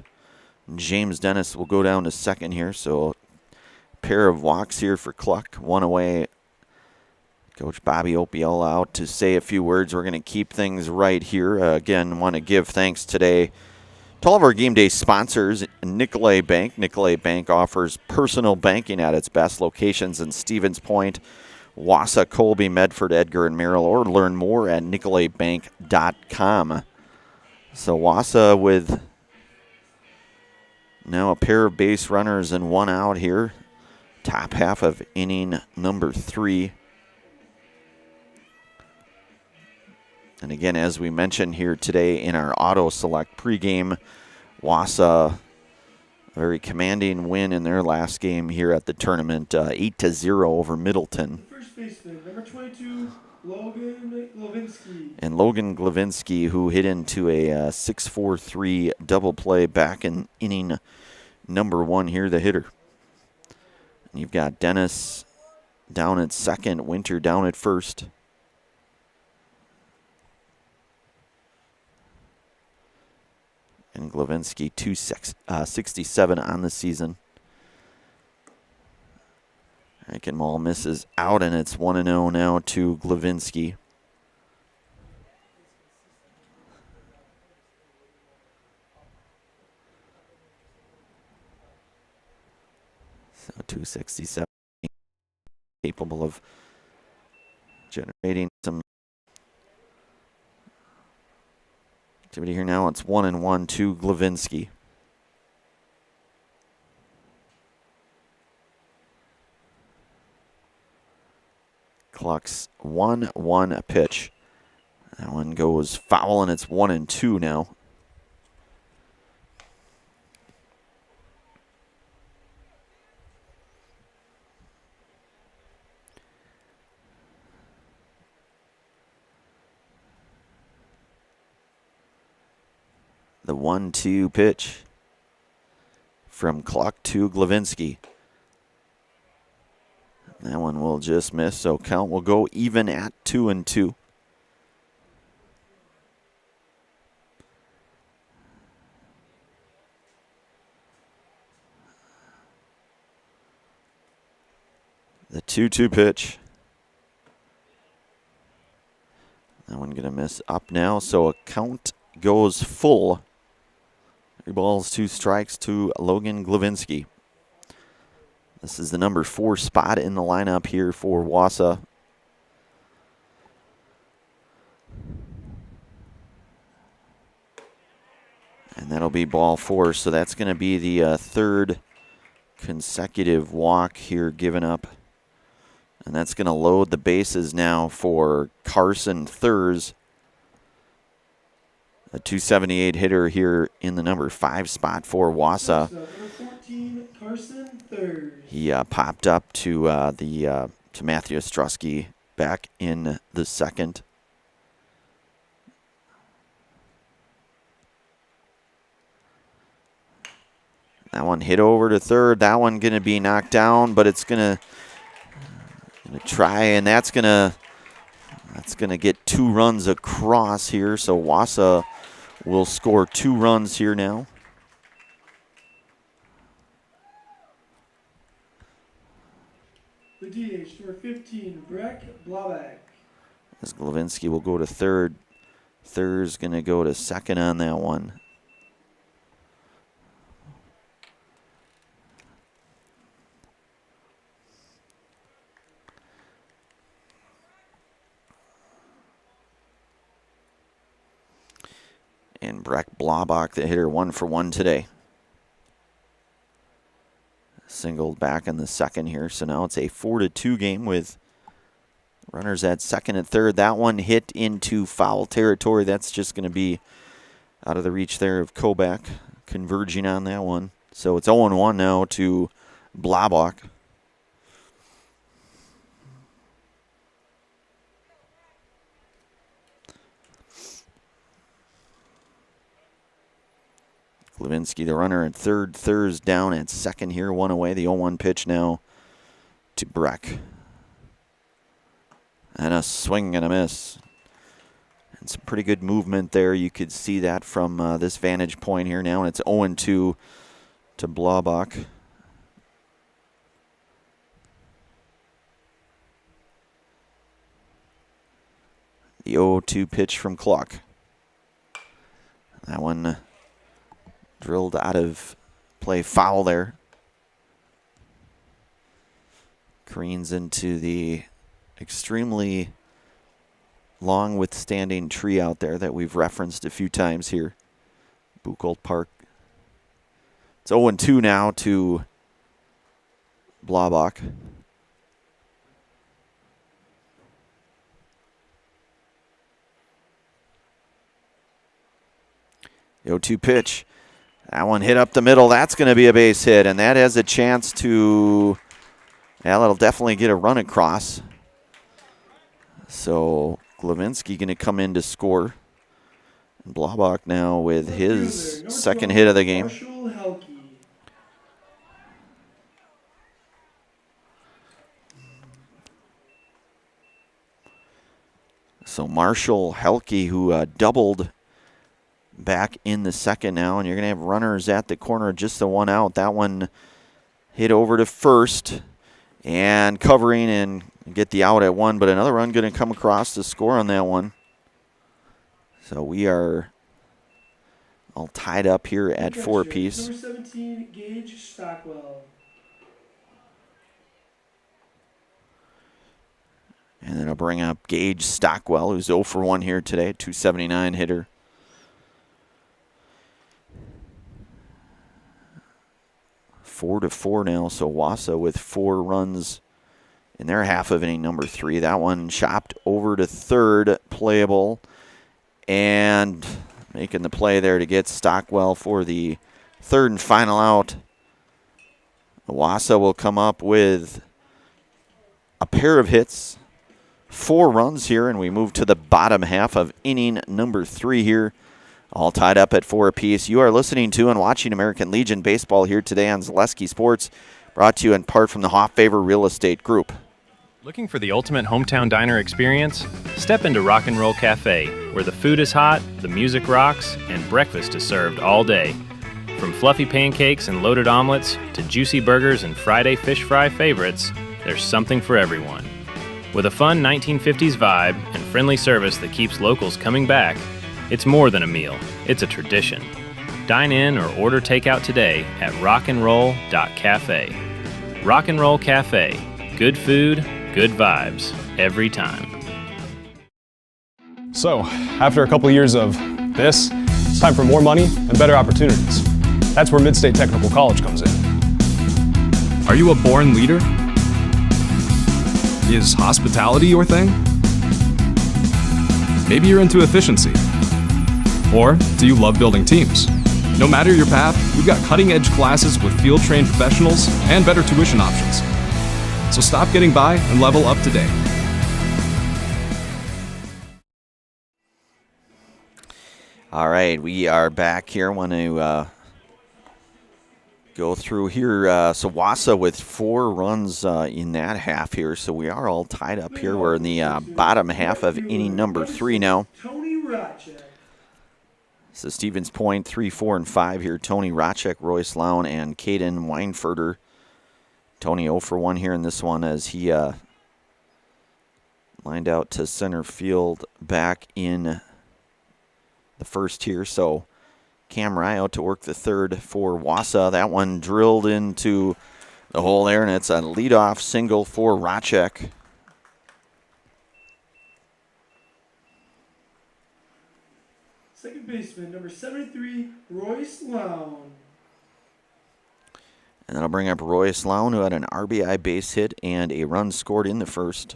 James Dennis will go down to second here. So a pair of walks here for Cluck. 1 away. Coach Bobby Opiola out to say a few words. We're going to keep things right here. Again, want to give thanks today to all of our game day sponsors. Nicolay Bank. Nicolay Bank offers personal banking at its best locations in Stevens Point, Wausau, Colby, Medford, Edgar, and Merrill, or learn more at nicolaybank.com. So Wausau with now a pair of base runners and 1 out here. Top half of inning number 3. And again, as we mentioned here today in our Auto Select pregame, Wausau, a very commanding win in their last game here at the tournament, 8-0 over Middleton. First baseman, number 22, Logan Glavinsky. And Logan Glavinsky, who hit into a 6-4-3 double play back in inning number 1 here, the hitter. And you've got Dennis down at second, Winter down at first. And Glavinsky 267 on the season. Eichenmall misses out, and it's 1-0 now to Glavinsky. So 267, capable of generating some activity here now. It's 1-1 to Glavinsky. Clock's 1-1 pitch. That one goes foul, and it's 1-2 now. The 1-2 pitch from Cluck to Glavinsky. That one will just miss, so count will go even at 2-2. The 2-2 pitch. That one gonna miss up now, so a count goes full. 3 balls, 2 strikes to Logan Glavinsky. This is the number 4 spot in the lineup here for Wausau. And that'll be ball 4, so that's going to be the third consecutive walk here given up. And that's going to load the bases now for Carson Thurs, a 278 hitter here in the number 5 spot for Wausau. He popped up to Matthew Ostrowski back in the second. That one hit over to third. That one going to be knocked down, but it's going to try, and that's going to get 2 runs across here. So Wausau will score 2 runs here now. The DH, number 15, Breck Blabak. As Glavinsky will go to third. Third's going to go to second on that one. And Breck Blabak, the hitter, 1 for 1 today. Singled back in the second here, so now it's a 4-2 game with runners at second and third. That one hit into foul territory. That's just going to be out of the reach there of Kobach, converging on that one. So it's 0-1 now to Blabak. Glavinsky, the runner at third. Thurs down at second here. 1 away. The 0-1 pitch now to Breck. And a swing and a miss. And some pretty good movement there. You could see that from this vantage point here now. And it's 0-2 to Blabak. The 0-2 pitch from Cluck. That one drilled out of play, foul there. Careens into the extremely long withstanding tree out there that we've referenced a few times here. Buchholz Park. It's 0-2 now to Blabak. The 0-2 pitch. That one hit up the middle. That's going to be a base hit, and that has a chance to, yeah, that'll definitely get a run across. So Glavinsky going to come in to score. And Blabak now with his second hit of the game. So Marshall Helke, who doubled back in the second now, and you're going to have runners at the corner, just the one out. That one hit over to first and covering and get the out at 1, but another run going to come across to score on that one. So we are all tied up here at 4 apiece. Number 17, Gage Stockwell. And then I'll bring up Gage Stockwell, who's 0 for 1 here today, 279 hitter. Four to 4 now, so Wausau with 4 runs in their half of inning number 3. That one chopped over to third, playable, and making the play there to get Stockwell for the third and final out. Wausau will come up with a pair of hits, 4 runs here, and we move to the bottom half of inning number 3 here. All tied up at 4 apiece. You are listening to and watching American Legion Baseball here today on Zaleski Sports, brought to you in part from the Hofffavor Real Estate Group. Looking for the ultimate hometown diner experience? Step into Rock and Roll Cafe, where the food is hot, the music rocks, and breakfast is served all day. From fluffy pancakes and loaded omelets to juicy burgers and Friday fish fry favorites, there's something for everyone. With a fun 1950s vibe and friendly service that keeps locals coming back, it's more than a meal, it's a tradition. Dine in or order takeout today at rockandroll.cafe. Rock and Roll Cafe. Good food, good vibes, every time. So, after a couple years of this, it's time for more money and better opportunities. That's where Mid-State Technical College comes in. Are you a born leader? Is hospitality your thing? Maybe you're into efficiency. Or do you love building teams? No matter your path, we've got cutting-edge classes with field-trained professionals and better tuition options. So stop getting by and level up today. All right, we are back here. I want to go through here. So Wausau with 4 runs in that half here. So we are all tied up here. We're in the bottom half of inning number 3 now. So Stevens Point 3, 4, and 5 here. Tony Racek, Royce Lown, and Caden Weinferter. Tony 0 for 1 here in this one as he lined out to center field back in the first here. So Cam Rye out to work the third for Wausau. That one drilled into the hole there, and it's a leadoff single for Racek. Second baseman, number 73, Royce Lown. And that'll bring up Royce Lown, who had an RBI base hit and a run scored in the first.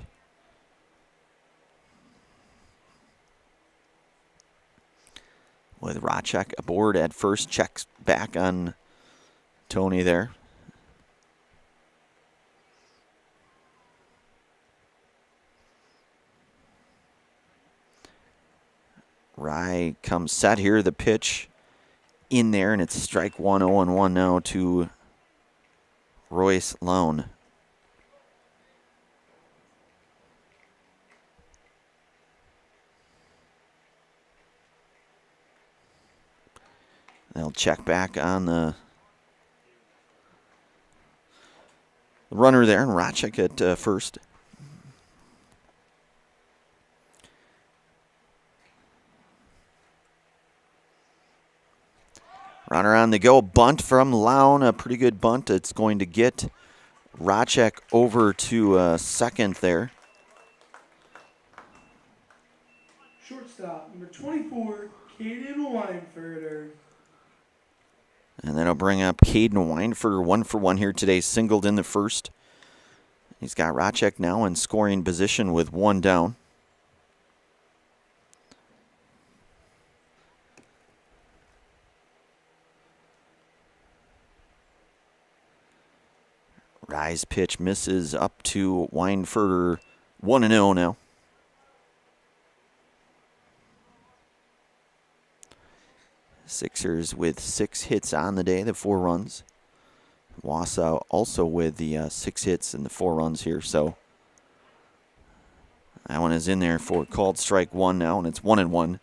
With Racek aboard at first, checks back on Tony there. Rye comes set here, the pitch in there, and it's strike 1, 0-1 now to Royce Lown. They'll check back on the runner there, and Racek at first. Runner on the go, bunt from Lown, a pretty good bunt. It's going to get Racek over to second there. Shortstop, number 24, Caden Weinferter. And then I'll bring up Caden Weinferter, 1 for 1 here today, singled in the first. He's got Racek now in scoring position with 1 down. Rye's pitch misses up to Weinferter, 1-0 now. Sixers with 6 hits on the day, the 4 runs. Wausau also with the 6 hits and the 4 runs here. So that one is in there for called strike 1 now, and it's 1-1.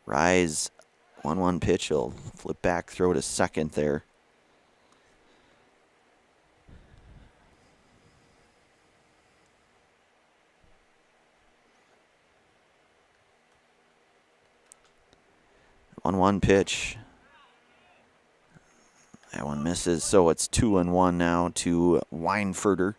Rye's 1-1 pitch. He'll flip back, throw to second there. One pitch. That one misses, so it's 2-1 now to Weinferter.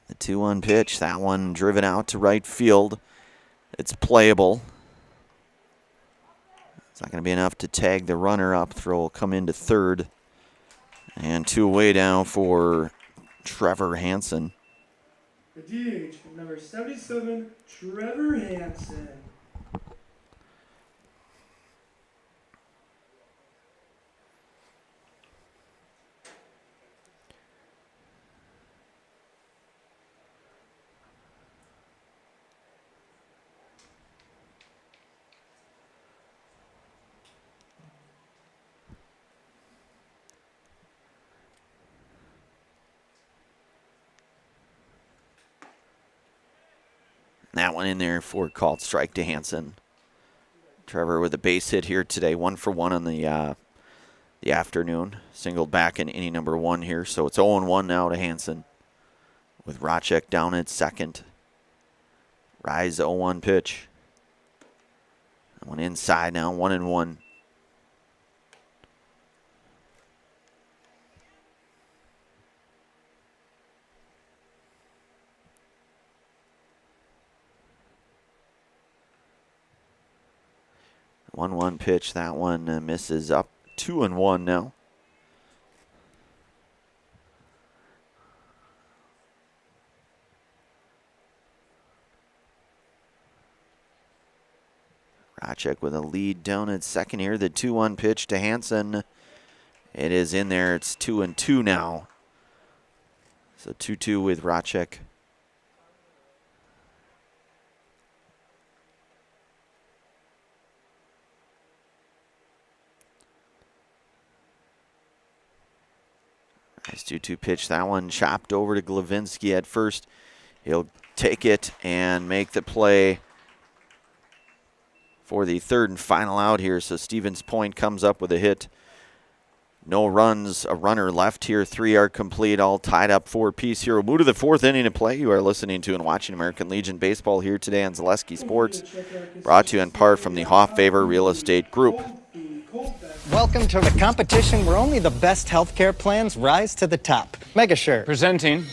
The 2-1 pitch, that one driven out to right field. It's playable. It's not going to be enough to tag the runner up. Throw will come into third. And 2 away now for Trevor Hansen. The DH, number 77, Trevor Hansen. That one in there for called strike to Hansen. Trevor with a base hit here today, 1 for 1 on the afternoon. Singled back in inning number 1 here, so it's 0-1 now to Hansen. With Racek down at second. Rise 0-1 pitch. That one inside now, 1-1. One pitch. That one misses up 2-1 now. Racek with a lead down at second here. The 2-1 pitch to Hansen. It is in there. It's 2-2 now. So 2-2 with Racek. Nice 2-2 pitch. That one chopped over to Glavinsky at first. He'll take it and make the play for the third and final out here. So Stevens Point comes up with a hit. No runs, a runner left here. 3 are complete, all tied up 4-piece here. We'll move to the 4th inning of play. You are listening to and watching American Legion Baseball here today on Zaleski Sports. Brought to you in part from the Hoff Favor Real Estate Group. Welcome to the competition where only the best healthcare plans rise to the top. Megasure. Presenting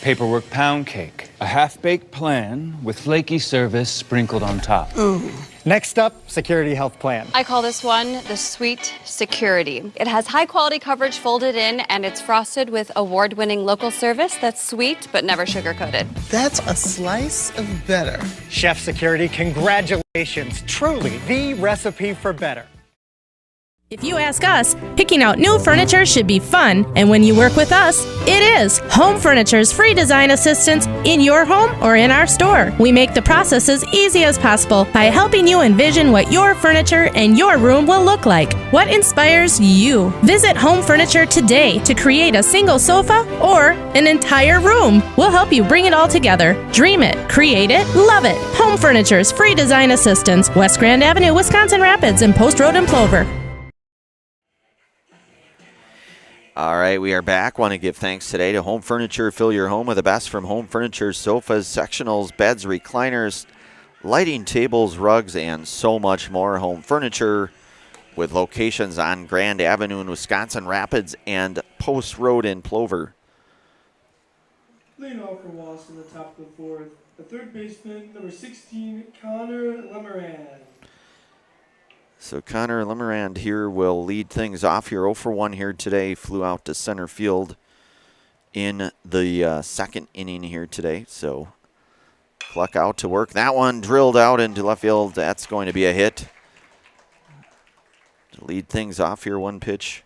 Paperwork Pound Cake, a half-baked plan with flaky service sprinkled on top. Ooh. Next up, Security Health Plan. I call this one the Sweet Security. It has high-quality coverage folded in, and it's frosted with award-winning local service that's sweet but never sugar-coated. That's a slice of better. Chef Security, congratulations. Truly the recipe for better. If you ask us, picking out new furniture should be fun, and when you work with us, it is. Home Furniture's free design assistance in your home or in our store. We make the process as easy as possible by helping you envision what your furniture and your room will look like. What inspires you? Visit Home Furniture today to create a single sofa or an entire room. We'll help you bring it all together. Dream it, create it, love it. Home Furniture's free design assistance, West Grand Avenue, Wisconsin Rapids, and Post Road in Plover. All right, we are back. Want to give thanks today to Home Furniture. Fill your home with the best from Home Furniture: sofas, sectionals, beds, recliners, lighting, tables, rugs, and so much more. Home Furniture with locations on Grand Avenue in Wisconsin Rapids and Post Road in Plover. Leading off for Wausau in the top of the 4th, the third baseman, number 16, Connor Lemerand. So Connor Lemerand here will lead things off here. 0 for 1 here today. Flew out to center field in the second inning here today. So Cluck out to work. That one drilled out into left field. That's going to be a hit. To lead things off here, 1 pitch.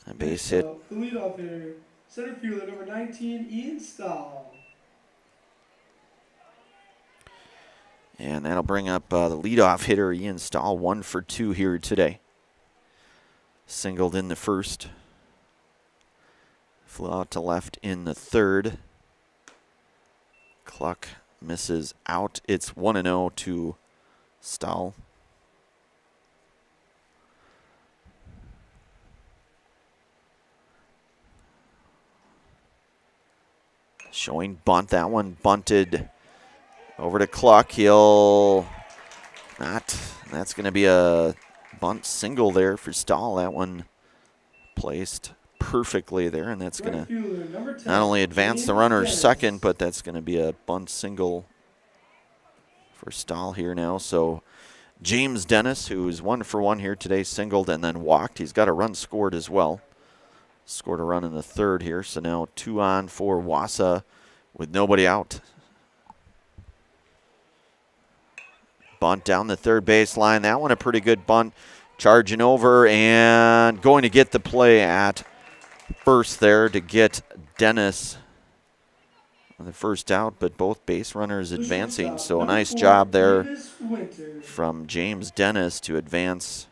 A base hit. The leadoff hitter, center fielder, number 19, Ian Stahl. And that'll bring up the leadoff hitter, Ian Stahl, 1 for 2 here today. Singled in the first. Flew out to left in the third. Cluck misses out. It's 1-0 to Stahl. Showing bunt. That one bunted over to Cluck. He'll not. That's going to be a bunt single there for Stahl. That one placed perfectly there, and that's going to not only advance the runner second, but that's going to be a bunt single for Stahl here now. So James Dennis, who's 1 for 1 here today, singled and then walked. He's got a run scored as well. Scored a run in the third here. So now 2 on for Wausau with nobody out. Bunt down the third baseline. That one a pretty good bunt. Charging over and going to get the play at first there to get Dennis on the first out, but both base runners advancing. So a nice job there from James Dennis to advance.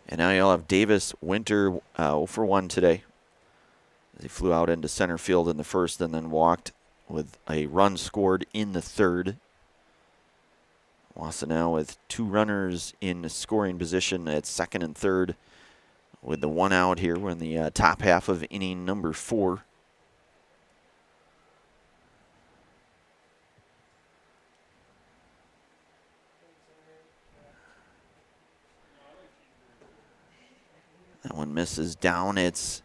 And now you'll have Davis Winter 0 for 1 today. He flew out into center field in the first and then walked with a run scored in the third. Wausau now with 2 runners in scoring position at second and third with the 1 out here. We're in the top half of inning number 4. That one misses down. It's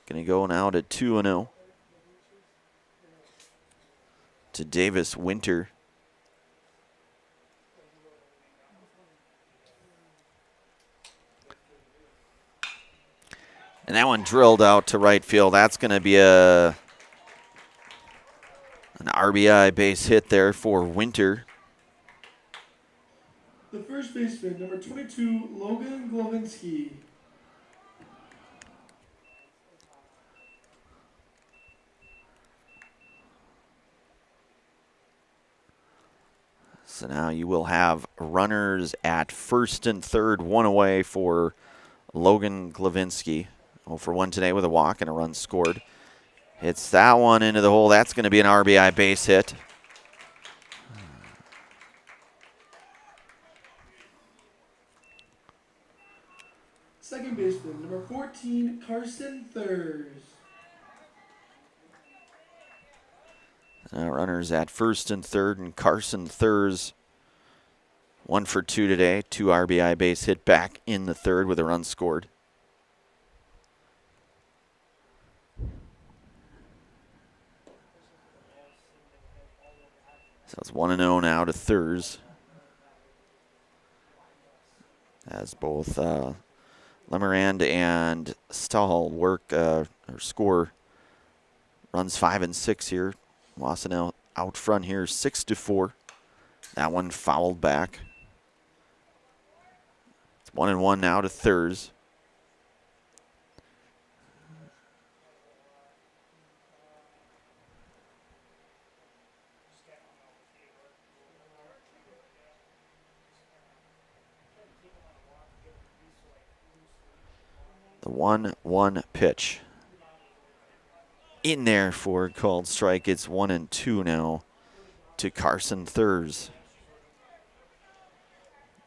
going to go now to 2-0 to Davis Winter. And that one drilled out to right field. That's going to be an RBI base hit there for Winter. The first baseman, number 22, Logan Glavinsky. So now you will have runners at first and third, 1 away for Logan Glavinsky. 0 for 1 today with a walk and a run scored. Hits that one into the hole. That's going to be an RBI base hit. Second baseman, number 14, Carson Thurs. Runners at first and third, and Carson Thurs 1 for 2 today. 2 RBI base hit back in the third with a run scored. So it's 1-0 now to Thurs. As both Lemerand and Stahl work or score runs 5 and 6 here. Wausau now out front here 6-4. That one fouled back. It's 1-1 now to Thurs. The 1-1 pitch. In there for a called strike. It's 1-2 now to Carson Thurs.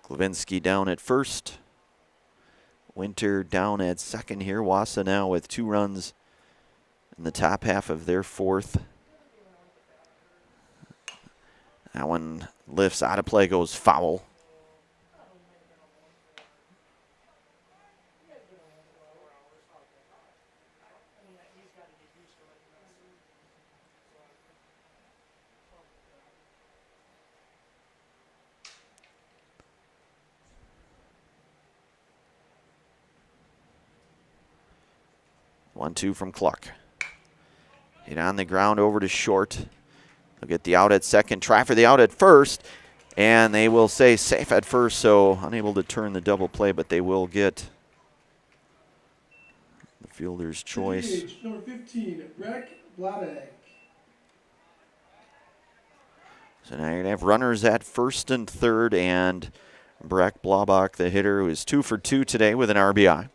Glavinsky down at first. Winter down at second here. Wausau now with 2 runs in the top half of their fourth. That one lifts out of play, goes foul. One-two from Clark. Hit on the ground over to short. They'll get the out at second. Try for the out at first. And they will say safe at first, so unable to turn the double play, but they will get the fielder's choice. Number 15, Breck Bladek. So now you're going to have runners at first and third, and Breck Blabach, the hitter, who is 2 for 2 today with an RBI.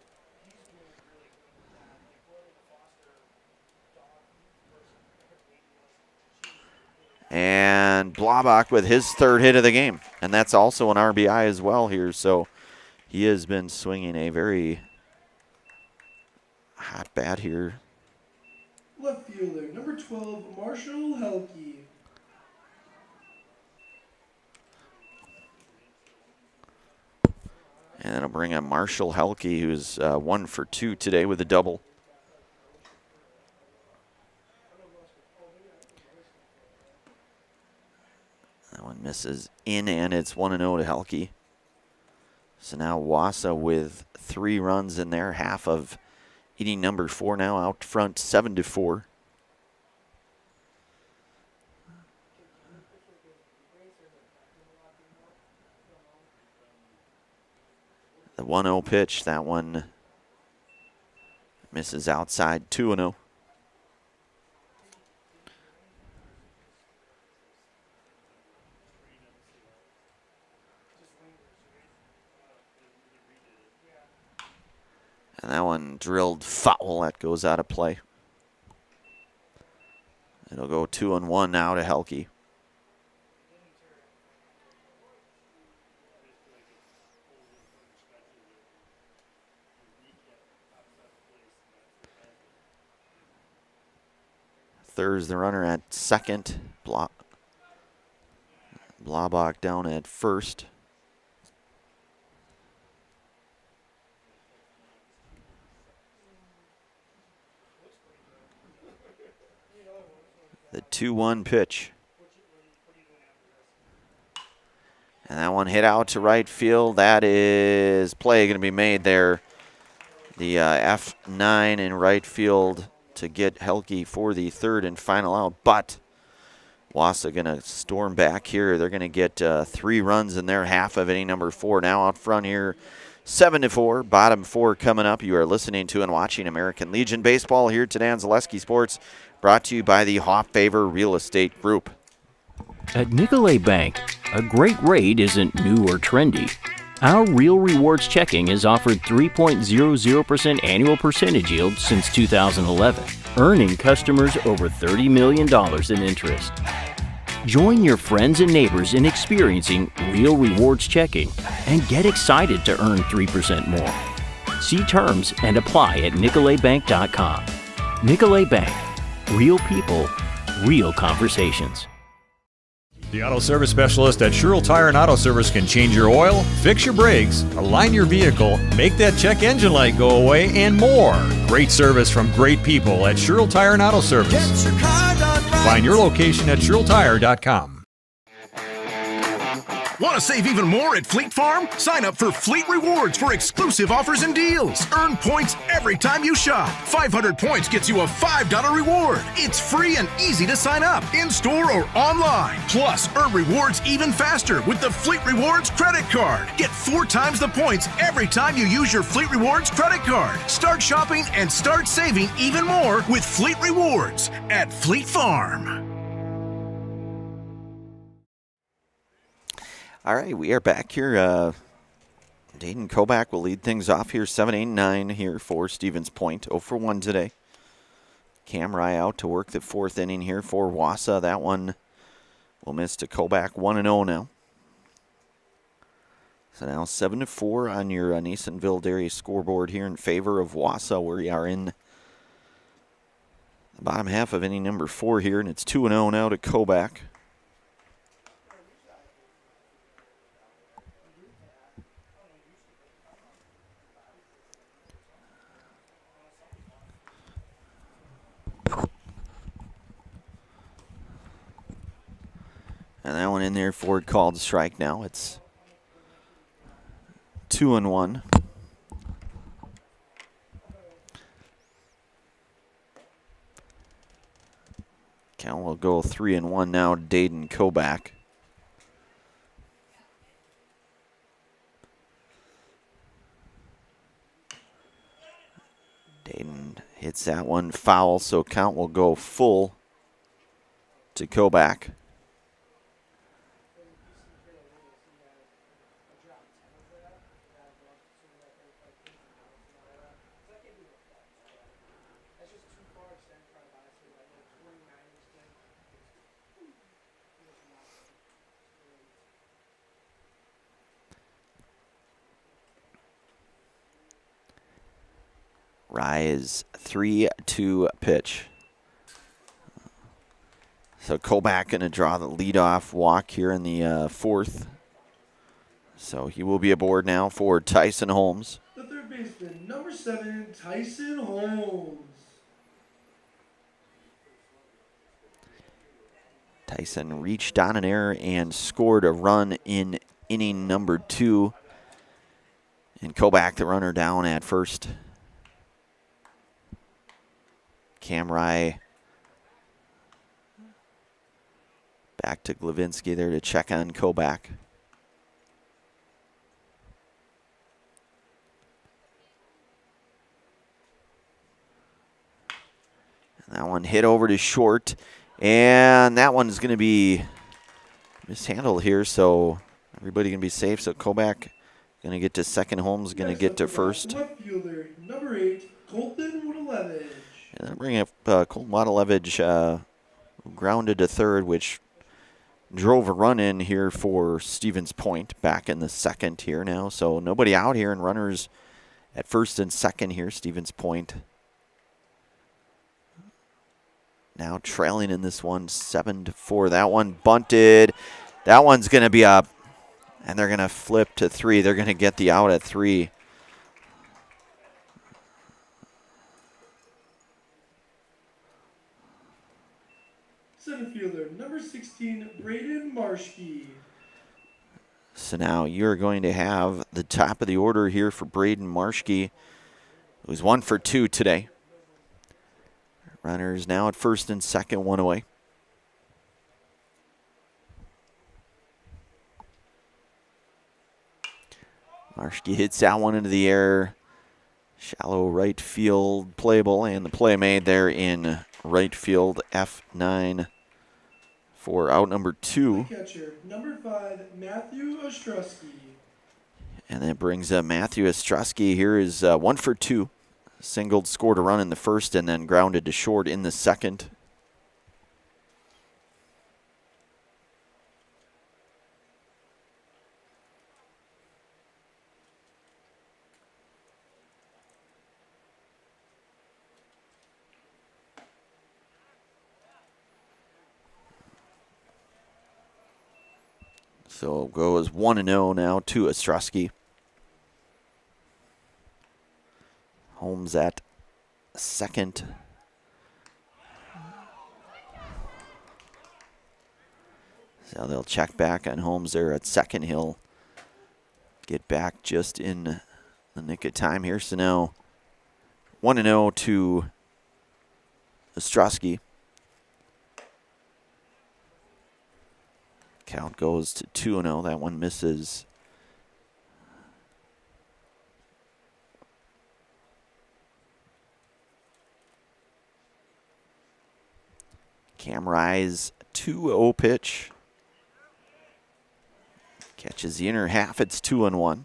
And Blabach with his 3rd hit of the game. And that's also an RBI as well here. So he has been swinging a very hot bat here. Left fielder, number 12, Marshall Helke. And it'll bring up Marshall Helke, who's 1 for 2 today with a double. That one misses in, and it's 1-0 to Helke. So now Wausau with 3 runs in there, half of inning number 4 now out front 7-4. The 1-0 pitch, that one misses outside, 2-0. And that one drilled foul, that goes out of play. It'll go 2-1 now to Helke. Thur's the runner at second. Blabach down at first. The 2-1 pitch. And that one hit out to right field. That is play going to be made there. The F9 in right field to get Helke for the third and final out. But Wausau going to storm back here. They're going to get 3 runs in their half of inning number 4. Now out front here, 7-4. Bottom 4 coming up. You are listening to and watching American Legion Baseball here today on Zaleski Sports, brought to you by the Hofffavor Real Estate Group. At Nicolay Bank, a great rate isn't new or trendy. Our Real Rewards checking has offered 3.00% annual percentage yield since 2011, earning customers over $30 million in interest. Join your friends and neighbors in experiencing Real Rewards checking and get excited to earn 3% more. See terms and apply at nicolaybank.com. Nicolay Bank. Real people, real conversations. The auto service specialist at Sherrill Tire and Auto Service can change your oil, fix your brakes, align your vehicle, make that check engine light go away, and more. Great service from great people at Sherrill Tire and Auto Service. Find your location at SherrillTire.com. Want to save even more at Fleet Farm? Sign up for Fleet Rewards for exclusive offers and deals. Earn points every time you shop. 500 points gets you a $5 reward. It's free and easy to sign up, in-store or online. Plus, earn rewards even faster with the Fleet Rewards credit card. Get 4 times the points every time you use your Fleet Rewards credit card. Start shopping and start saving even more with Fleet Rewards at Fleet Farm. All right, we are back here. Dayton Kobach will lead things off here, 7-8-9 here for Stevens Point. 0 for 1 today. Cam Rye out to work the 4th inning here for Wausau. That one will miss to Kobach, 1-0 now. So now 7-4 on your Nasonville Dairy scoreboard here in favor of Wausau. We are in the bottom half of inning number 4 here, and it's 2-0 now to Kobach. And that one in there, Ford called a strike now. It's 2-1. Count will go 3-1 now to Dayton Kobach. Dayton hits that one foul, so count will go full to Kobach. Rye's 3-2 pitch. So Kobach going to draw the leadoff walk here in the 4th. So he will be aboard now for Tyson Holmes. The third baseman, number 7, Tyson Holmes. Tyson reached on an error and scored a run in inning number 2. And Kobach, the runner, down at first. Camry back to Glavinsky there to check on Kobach. And that one hit over to short. And that one's going to be mishandled here, so everybody going to be safe. So Kobach going to get to second, Holmes going to get to first. Left fielder, number 8, Colton Woodalevich. And then bringing up Colton Woodalevich, grounded to third, which drove a run in here for Stevens Point back in the second here now. So nobody out here, and runners at first and second here. Stevens Point now trailing in this one 7-4. That one bunted. That one's going to be up, and they're going to flip to 3. They're going to get the out at 3. Center fielder, number 16, Braden Marshke. So now you're going to have the top of the order here for Braden Marshke, who's 1 for 2 today. Runners now at first and second, 1 away. Marshke hits that one into the air. Shallow right field playable, and the play made there in right field, F9 for out number 2. Catcher, number 5, Matthew Ostrowski. And that brings up Matthew Ostrowski. Here is 1 for 2. Singled, scored a run in the first, and then grounded to short in the second. So it goes 1-0 now to Ostrowski. Holmes at second. So they'll check back on Holmes there at second. He'll get back just in the nick of time here. So now 1-0 to Ostrowski. Count goes to 2-0. That one misses. Camry's 2-0 pitch. Catches the inner half. It's 2-1.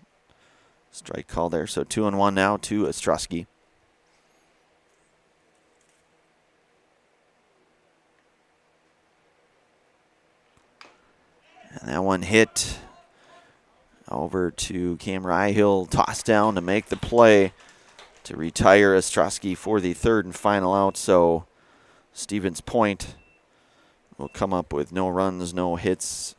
Strike call there. So 2-1 now to Ostrowski. And that one hit over to Camry. He'll toss down to make the play to retire Ostrowski for the third and final out. So Stevens Point will come up with no runs, no hits.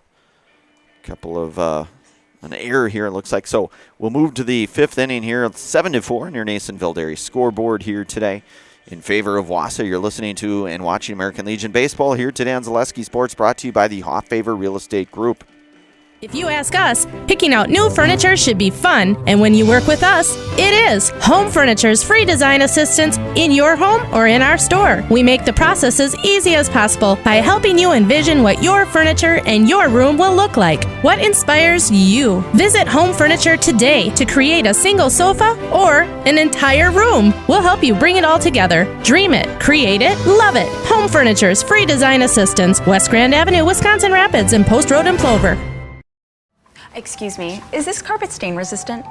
A couple of an error here, it looks like. So we'll move to the fifth inning here. 7-4 in your Nasonville Dairy scoreboard here today in favor of Wausau. You're listening to and watching American Legion Baseball here today on Zaleski Sports, brought to you by the Hoffavor Real Estate Group. If you ask us, picking out new furniture should be fun, and when you work with us, it is. Home Furniture's free design assistance in your home or in our store. We make the process as easy as possible by helping you envision what your furniture and your room will look like. What inspires you? Visit Home Furniture today to create a single sofa or an entire room. We'll help you bring it all together. Dream it, create it, love it. Home Furniture's free design assistance, West Grand Avenue, Wisconsin Rapids, and Post Road in Plover. Excuse me, is this carpet stain resistant?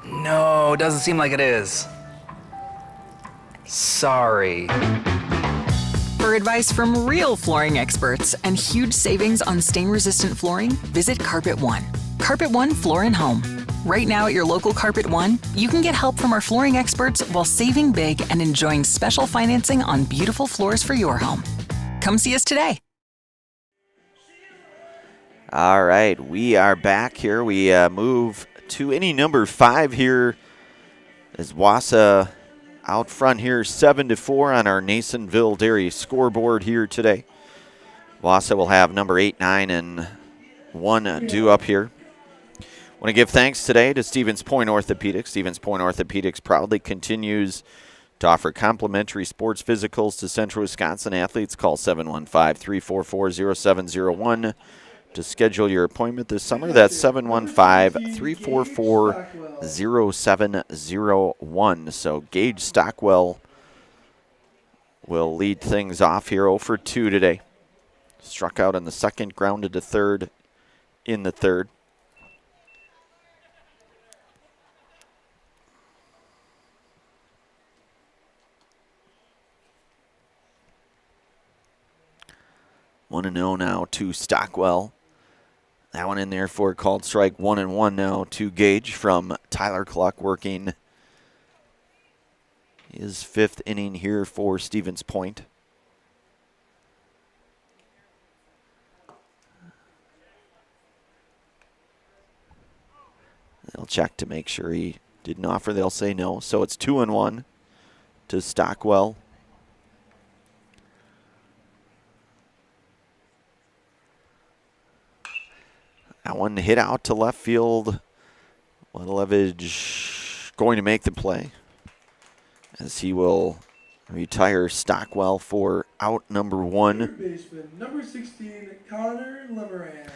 No, doesn't seem like it is. Sorry. For advice from real flooring experts and huge savings on stain-resistant flooring, visit Carpet One. Carpet One Floor and Home. Right now at your local Carpet One, you can get help from our flooring experts while saving big and enjoying special financing on beautiful floors for your home. Come see us today. All right, we are back here. We move to inning number 5 here as Wausau out front here 7-4 on our Nasonville Dairy scoreboard here today. Wausau will have number 8, 9, and 1 due up here. Want to give thanks today to Stevens Point Orthopedics. Stevens Point Orthopedics proudly continues to offer complimentary sports physicals to Central Wisconsin athletes. Call 715-344-0701 to schedule your appointment this summer. That's 715-344-0701. So Gage Stockwell will lead things off here 0 for 2 today. Struck out in the second, grounded to third in the third. 1-0 now to Stockwell. That one in there for a called strike. 1-1 now to Gage from Tyler Cluck, working his 5th inning here for Stevens Point. They'll check to make sure he didn't offer. They'll say no. So it's 2-1 to Stockwell. That one hit out to left field. Ledlevich going to make the play as he will retire Stockwell for out number 1. Third baseman, number 16, Connor Lemerand.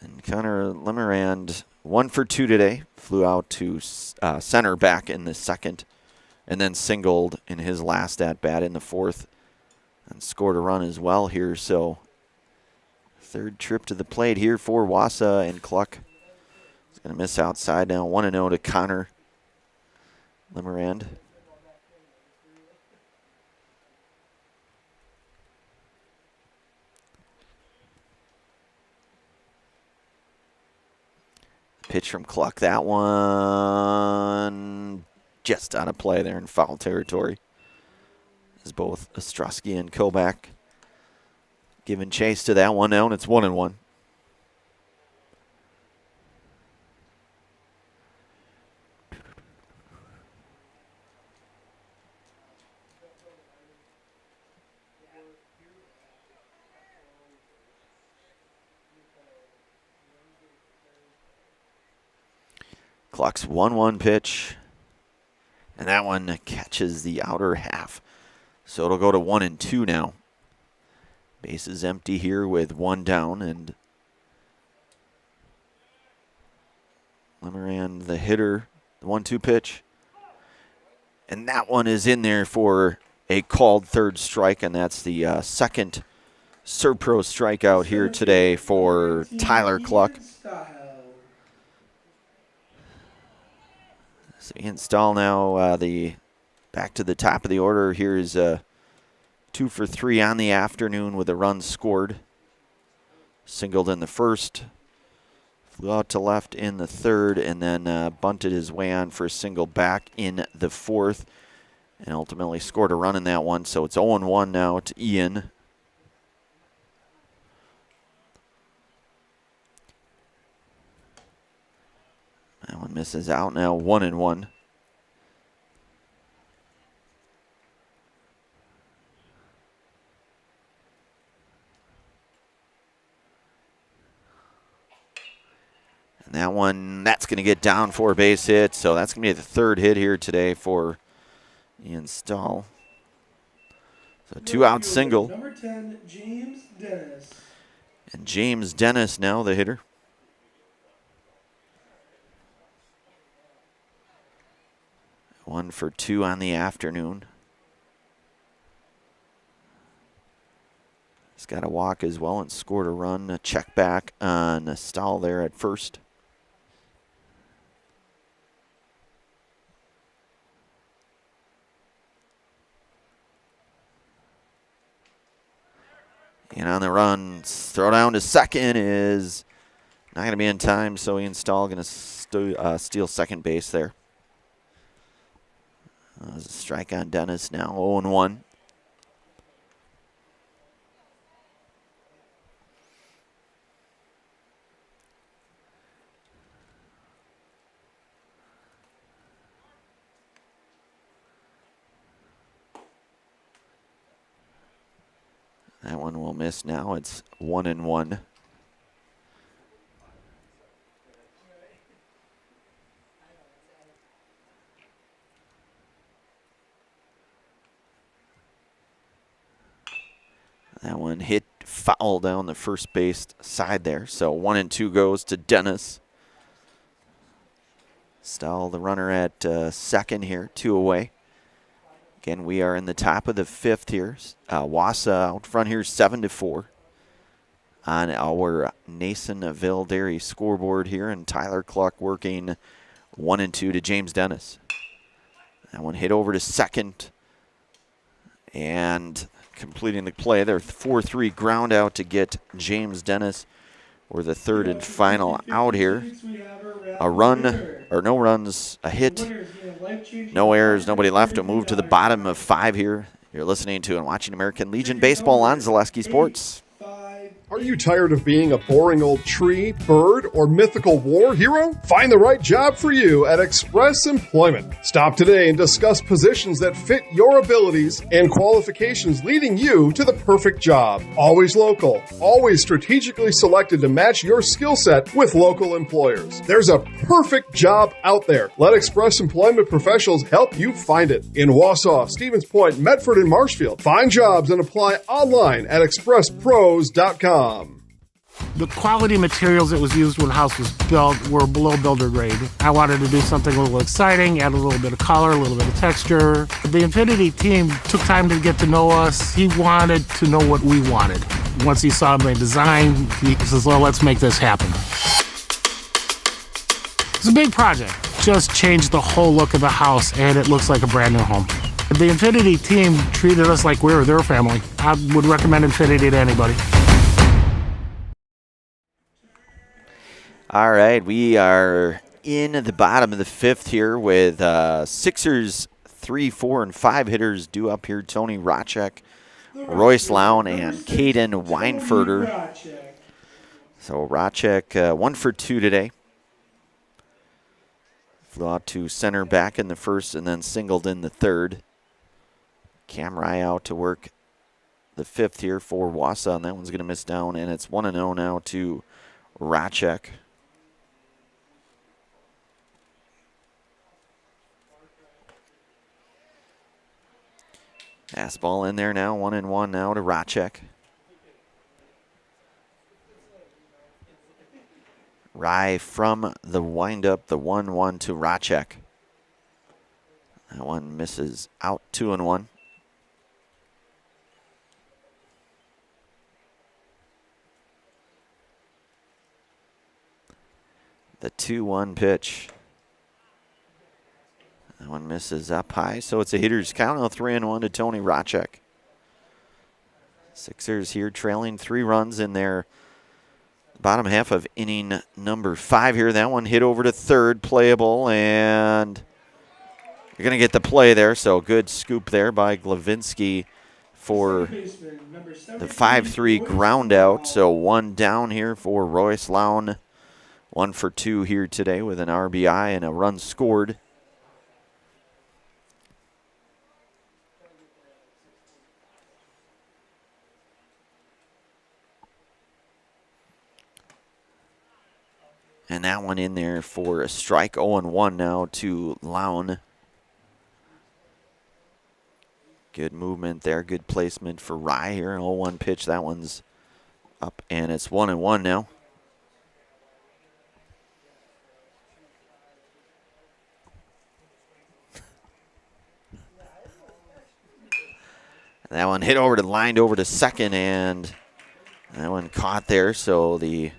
And Connor Lemerand, 1 for 2 today. Flew out to center back in the second and then singled in his last at-bat in the fourth and scored a run as well here. So third trip to the plate here for Wausau, and Cluck is going to miss outside now. 1-0 to Connor Lemerand. Pitch from Cluck. That one just out of play there in foul territory. As both Ostrowski and Kobach giving chase to that one now, and it's 1-1. Cluck's 1-1 pitch, and that one catches the outer half. So it'll go to 1-2 now. Base is empty here with 1 down, and Lemerand, the hitter, the 1-2 pitch. And that one is in there for a called third strike, and that's the second Serpro strikeout here today for Tyler Cluck. So Ian Stahl now back to the top of the order. Here's 2 for 3 on the afternoon with a run scored. Singled in the first, flew out to left in the third, and then bunted his way on for a single back in the fourth, and ultimately scored a run in that one. So it's 0-1 now to Ian. That one misses out now, 1-1. And that one, that's going to get down for a base hit. So that's going to be the third hit here today for Ian Stahl. So 2-out single. Number 10, James Dennis. And James Dennis now the hitter. One for 2 on the afternoon. He's got a walk as well and scored a run. A check back on Stahl there at first. And on the run, throw down to second is not going to be in time, so Ian Stahl going to steal second base there. There's a strike on Dennis now, 0-1. That one will miss now. It's 1-1. That one hit foul down the first base side there. So 1-2 goes to Dennis. Stahl, the runner at second here, 2 away. Again, we are in the top of the 5th here. Wausau out front here, 7-4 on our Nasonville Dairy scoreboard here, and Tyler Cluck working 1-2 to James Dennis. That one hit over to second, and completing the play there, 4-3 ground out to get James Dennis for the third and final out here. A run, or no runs, a hit, no errors, nobody left to move to the bottom of 5 here. You're listening to and watching American Legion Baseball on Zaleski Sports. Are you tired of being a boring old tree, bird, or mythical war hero? Find the right job for you at Express Employment. Stop today and discuss positions that fit your abilities and qualifications, leading you to the perfect job. Always local, always strategically selected to match your skill set with local employers. There's a perfect job out there. Let Express Employment professionals help you find it. In Wausau, Stevens Point, Medford, and Marshfield. Find jobs and apply online at expresspros.com. The quality materials that was used when the house was built were below builder grade. I wanted to do something a little exciting, add a little bit of color, a little bit of texture. The Infinity team took time to get to know us. He wanted to know what we wanted. Once he saw my design, he says, well, let's make this happen. It's a big project. Just changed the whole look of the house, and it looks like a brand new home. The Infinity team treated us like we were their family. I would recommend Infinity to anybody. All right, we are in the bottom of the 5th here with Sixers 3, 4, and 5 hitters due up here. Tony Racek, Royce Lown, and Caden Weinferter. So Racek 1 for 2 today. Flew out to center back in the first and then singled in the third. Cam Rye out to work the 5th here for Wausau, and that one's going to miss down, and it's 1-0 now to Racek. Fastball in there now, 1-1 now to Racek. Rye from the windup, the 1-1 to Racek. That one misses out, 2-1. The 2-1 pitch. That one misses up high, so it's a hitter's count. Now 3-1 to Tony Racek. Sixers here trailing 3 runs in their bottom half of inning number 5 here. That one hit over to third, playable, and you're going to get the play there. So good scoop there by Glavinsky for the 5-3 ground out. So 1 down here for Royce Lown. 1 for 2 here today with an RBI and a run scored. And that one in there for a strike. 0-1 now to Lown. Good movement there. Good placement for Rye here. An 0-1 pitch. That one's up, and it's 1-1 now. That one hit over to, lined over to second, and that one caught there. So the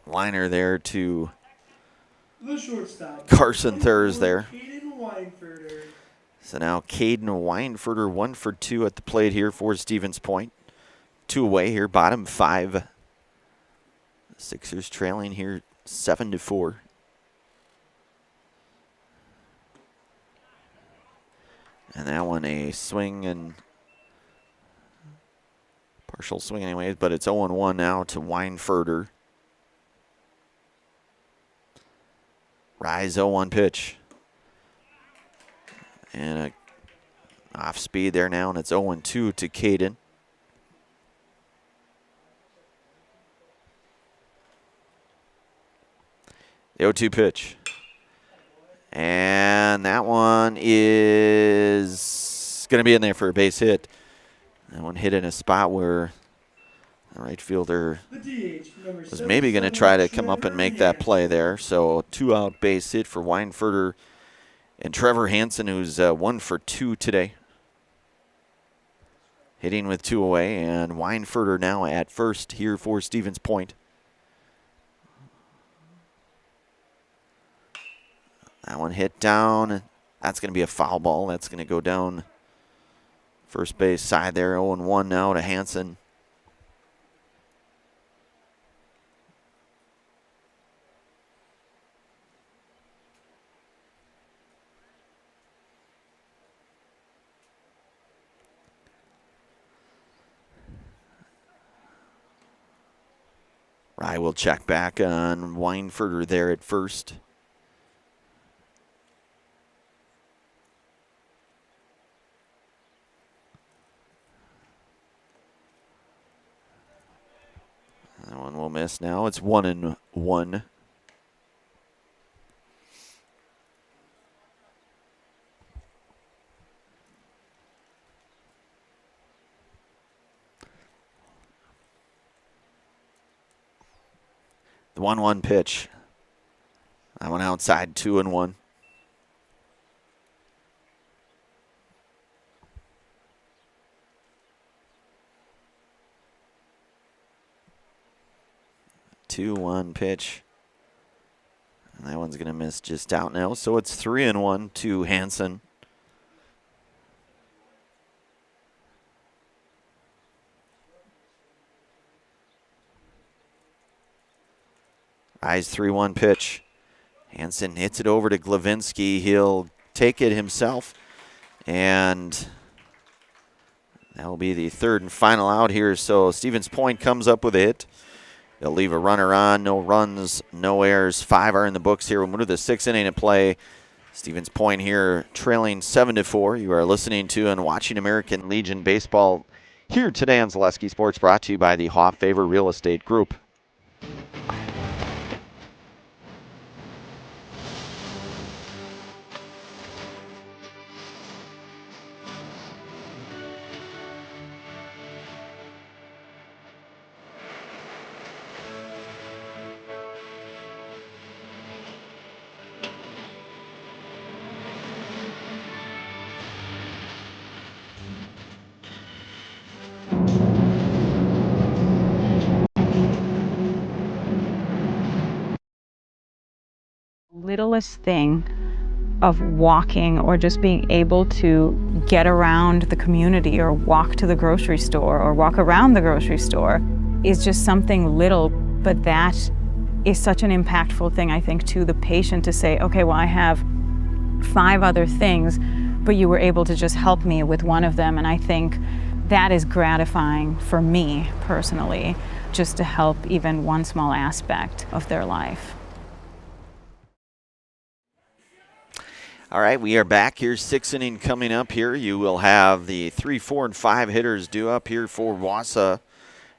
liner there to Carson Thurs there. So now Caden Weinferter 1 for 2 at the plate here for Stevens Point. 2 away here, bottom 5. Sixers trailing here 7-4. And that one a swing and partial swing anyways, but it's 0-1 now to Weinferter. Rise 0-1 pitch. And a off speed there now, and it's 0-2 to Caden. The 0-2 pitch. And that one is going to be in there for a base hit. That one hit in a spot where the right fielder The DH, number was maybe going to 77, try to come up Trevor and make that play Jansen. there. So 2-out base hit for Weinfurter and Trevor Hansen, who's 1 for 2 today. Hitting with 2 away, and Weinfurter now at first here for Stevens Point. That one hit down. That's going to be a foul ball. That's going to go down first base side there. 0-1 now to Hansen. Rye will check back on Weinfurter there at first. That one will miss now. It's 1-1. The 1-1 pitch. That one outside, 2-1. Two-one pitch. And that one's going to miss just out now. So it's 3-1 to Hansen. Eyes 3-1 pitch. Hansen hits it over to Glavinsky. He'll take it himself. And that will be the third and final out here. So Stevens Point comes up with a hit. They'll leave a runner on. No runs, no errors. 5 are in the books here. We'll move to the 6th inning of play. Stevens Point here trailing 7-4. You are listening to and watching American Legion Baseball here today on Zaleski Sports, brought to you by the Hoff Favor Real Estate Group. Littlest thing of walking or just being able to get around the community or walk to the grocery store or walk around the grocery store is just something little, but that is such an impactful thing, I think, to the patient to say, okay, well, I have 5 other things, but you were able to just help me with one of them. And I think that is gratifying for me personally, just to help even one small aspect of their life. All right, we are back here. 6th inning coming up here. You will have the 3, 4, and 5 hitters due up here for Wausau.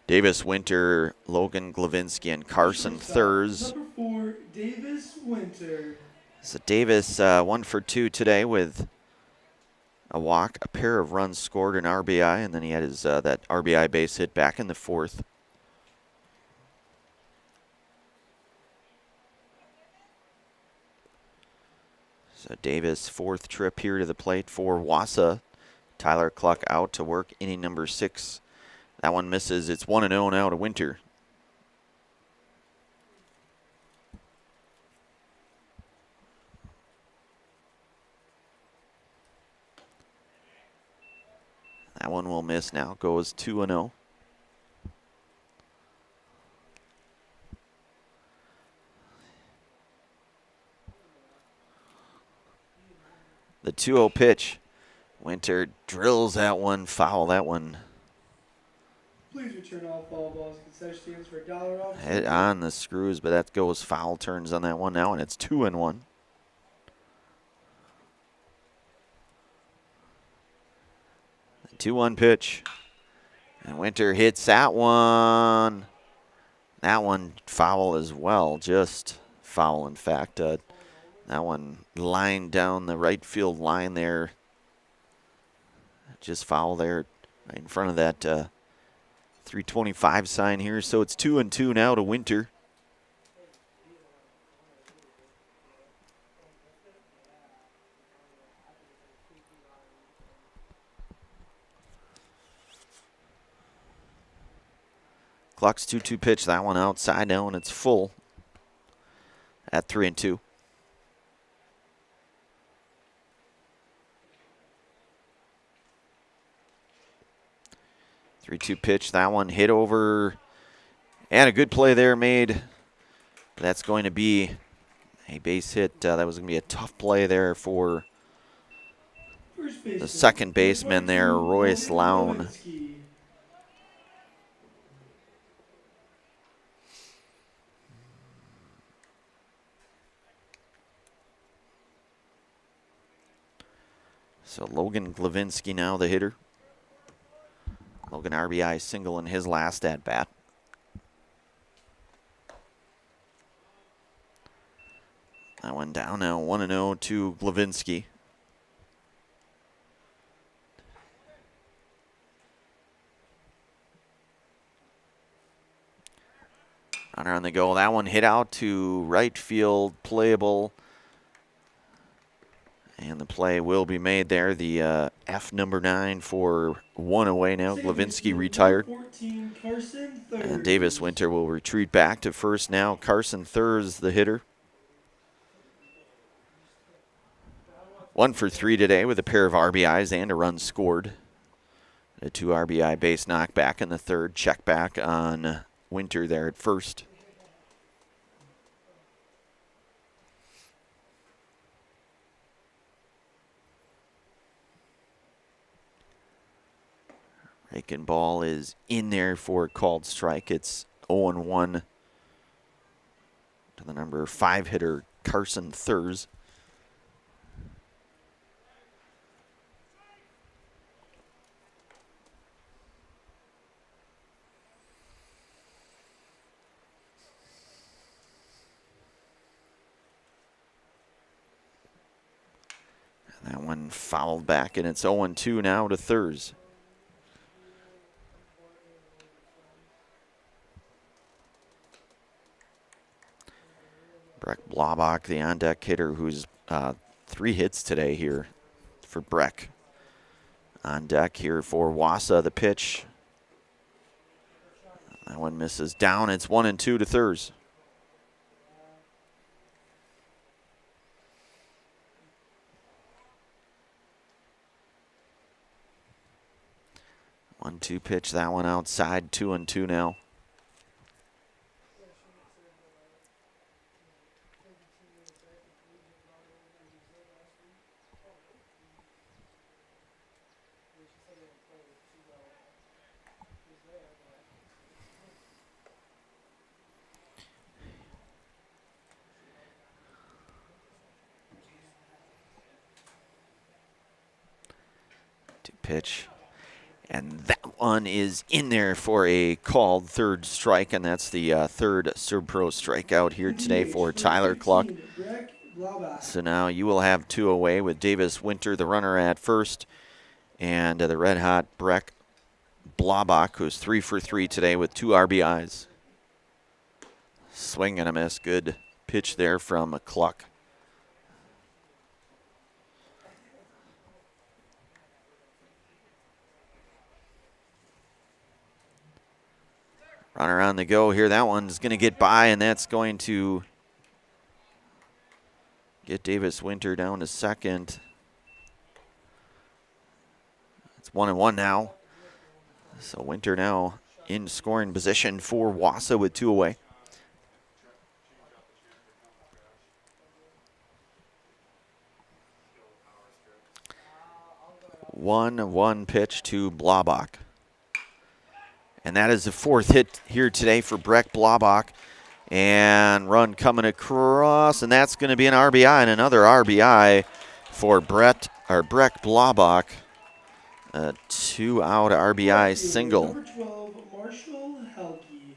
Davis, Winter, Logan, Glavinsky, and Carson Thurs. Number 4, Davis Winter. So Davis 1 for 2 today with a walk, a pair of runs scored, an RBI, and then he had his that RBI base hit back in the 4th. So Davis, 4th trip here to the plate for Wausau. Tyler Cluck out to work, inning number 6. That one misses. It's 1-0 now to Winter. That one will miss now. Goes 2-0. The 2-0 pitch. Winter drills that one, foul that one. Please return all foul balls and concession stands for $1 off. Hit on the screws, but that goes foul. Turns on that one now, and it's 2-1. The 2-1 pitch. And Winter hits that one. That one foul as well, just foul in fact. That one lined down the right field line there. Just foul there. right in front of that 325 sign here. So it's 2-2 now to Winter. Clock's 2-2 pitch. That one outside now, and it's full at 3-2. Three-two pitch. That one hit over, and a good play there made. That's going to be a base hit. That was going to be a tough play there for the second baseman there, Royce Lown. So Logan Glavinsky now the hitter. Logan RBI single in his last at bat. That one down now, 1-0 to Glavinsky. Runner on the go. That one hit out to right field, playable. And the play will be made there. The F number 9 for one away now. Glavinsky retired. 14, Carson Thurs. And Davis Winter will retreat back to first now. Carson Thurs, the hitter. 1 for 3 today with a pair of RBIs and a run scored. A 2 RBI base knockback in the third. Check back on Winter there at first. Breaking ball is in there for a called strike. It's 0-1 to the number 5 hitter, Carson Thurs. And that one fouled back, and it's 0-2 now to Thurs. Breck Blabach, the on-deck hitter, who's 3 hits today here for Breck. On deck here for Wausau, the pitch. That one misses down. It's 1-2 to Thurs. One-two pitch, that one outside, 2-2 now. Pitch, and that one is in there for a called third strike, and that's the third Serb-Pro strikeout here today for Tyler Cluck. So now you will have 2 away with Davis Winter, the runner at first, and the red-hot Breck Blabach, who's 3 for 3 today with 2 RBIs. Swing and a miss. Good pitch there from Cluck. Runner on the go here. That one's going to get by, and that's going to get Davis Winter down to second. It's 1-1 now. So Winter now in scoring position for Wausau with 2 away. One pitch to Blabach. And that is the 4th hit here today for Breck Blabach. And run coming across, and that's going to be an RBI, and another RBI for Breck Blabach. A 2-out RBI single. Number 12, Marshall Helke.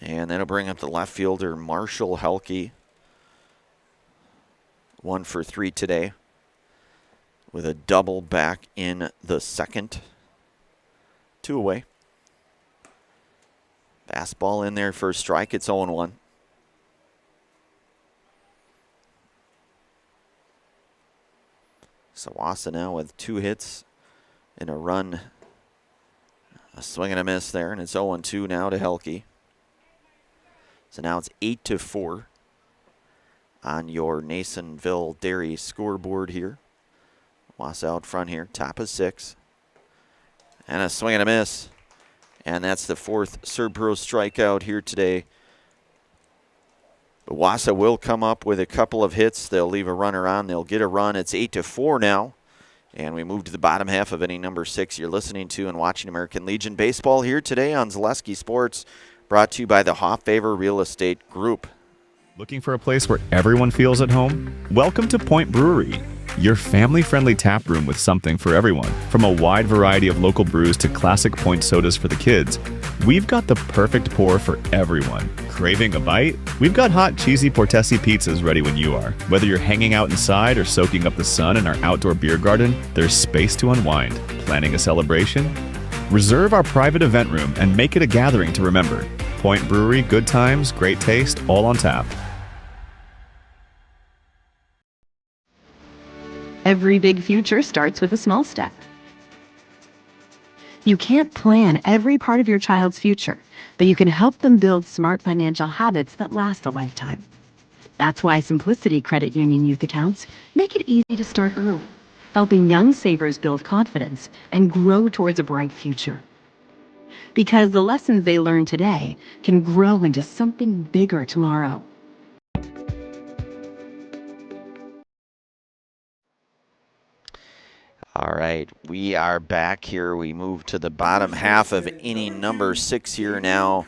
And that'll bring up the left fielder, Marshall Helke. 1 for 3 today with a double back in the second. 2 away. Fastball in there for a strike. It's 0-1. So Wausau now with 2 hits and a run. A swing and a miss there, and it's 0-2 now to Helke. So now it's 8-4 on your Nasonville Dairy scoreboard here. Wausau out front here, top of 6. And a swing and a miss. And that's the 4th Serb-Pro strikeout here today. But Wausau will come up with a couple of hits. They'll leave a runner on. They'll get a run. It's 8-4 now. And we move to the bottom half of inning number 6. You're listening to and watching American Legion Baseball here today on Zaleski Sports, brought to you by the Hofffavor Real Estate Group. Looking for a place where everyone feels at home? Welcome to Point Brewery, your family-friendly tap room with something for everyone. From a wide variety of local brews to classic Point sodas for the kids, we've got the perfect pour for everyone. Craving a bite? We've got hot, cheesy Portesi pizzas ready when you are. Whether you're hanging out inside or soaking up the sun in our outdoor beer garden, there's space to unwind. Planning a celebration? Reserve our private event room and make it a gathering to remember. Point Brewery, good times, great taste, all on tap. Every big future starts with a small step. You can't plan every part of your child's future, but you can help them build smart financial habits that last a lifetime. That's why Simplicity Credit Union Youth Accounts make it easy to start early, helping young savers build confidence and grow towards a bright future. Because the lessons they learn today can grow into something bigger tomorrow. All right, we are back here. We move to the bottom half of inning number 6 here now.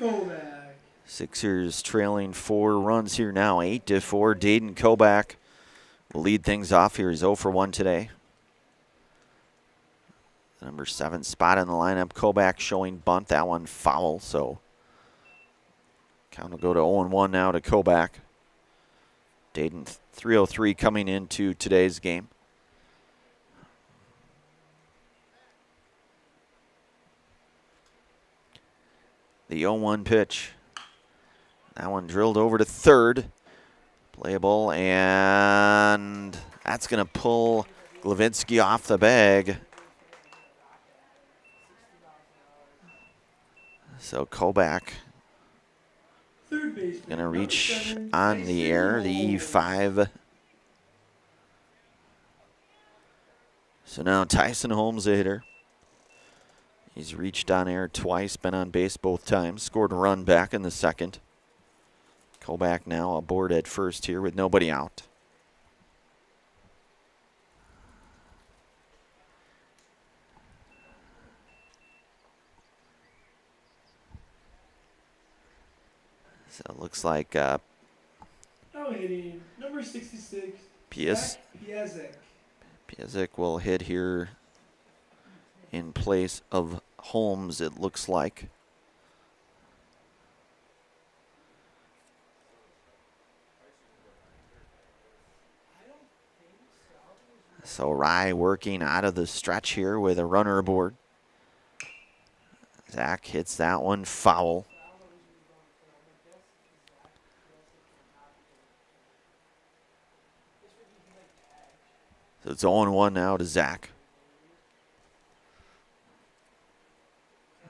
Sixers trailing 4 runs here now, 8-4. Dayton Kobach will lead things off here. He's 0 for 1 today. The number 7 spot in the lineup. Kobach showing bunt. That one foul, so count will go to 0-1 now to Kobach. Dayton 303 coming into today's game. The 0-1 pitch. That one drilled over to third. Playable, and that's going to pull Glavinsky off the bag. So Kobach going to reach on the air, the E5. So now Tyson Holmes, the hitter. He's reached on air twice, been on base both times, scored a run back in the second. Kobach now aboard at first here with nobody out. So it looks like Now hitting number 66, Piazek. Piazek will hit here in place of Holmes, it looks like. So Rye working out of the stretch here with a runner aboard. Zach hits that one foul. So it's 0-1 now to Zach.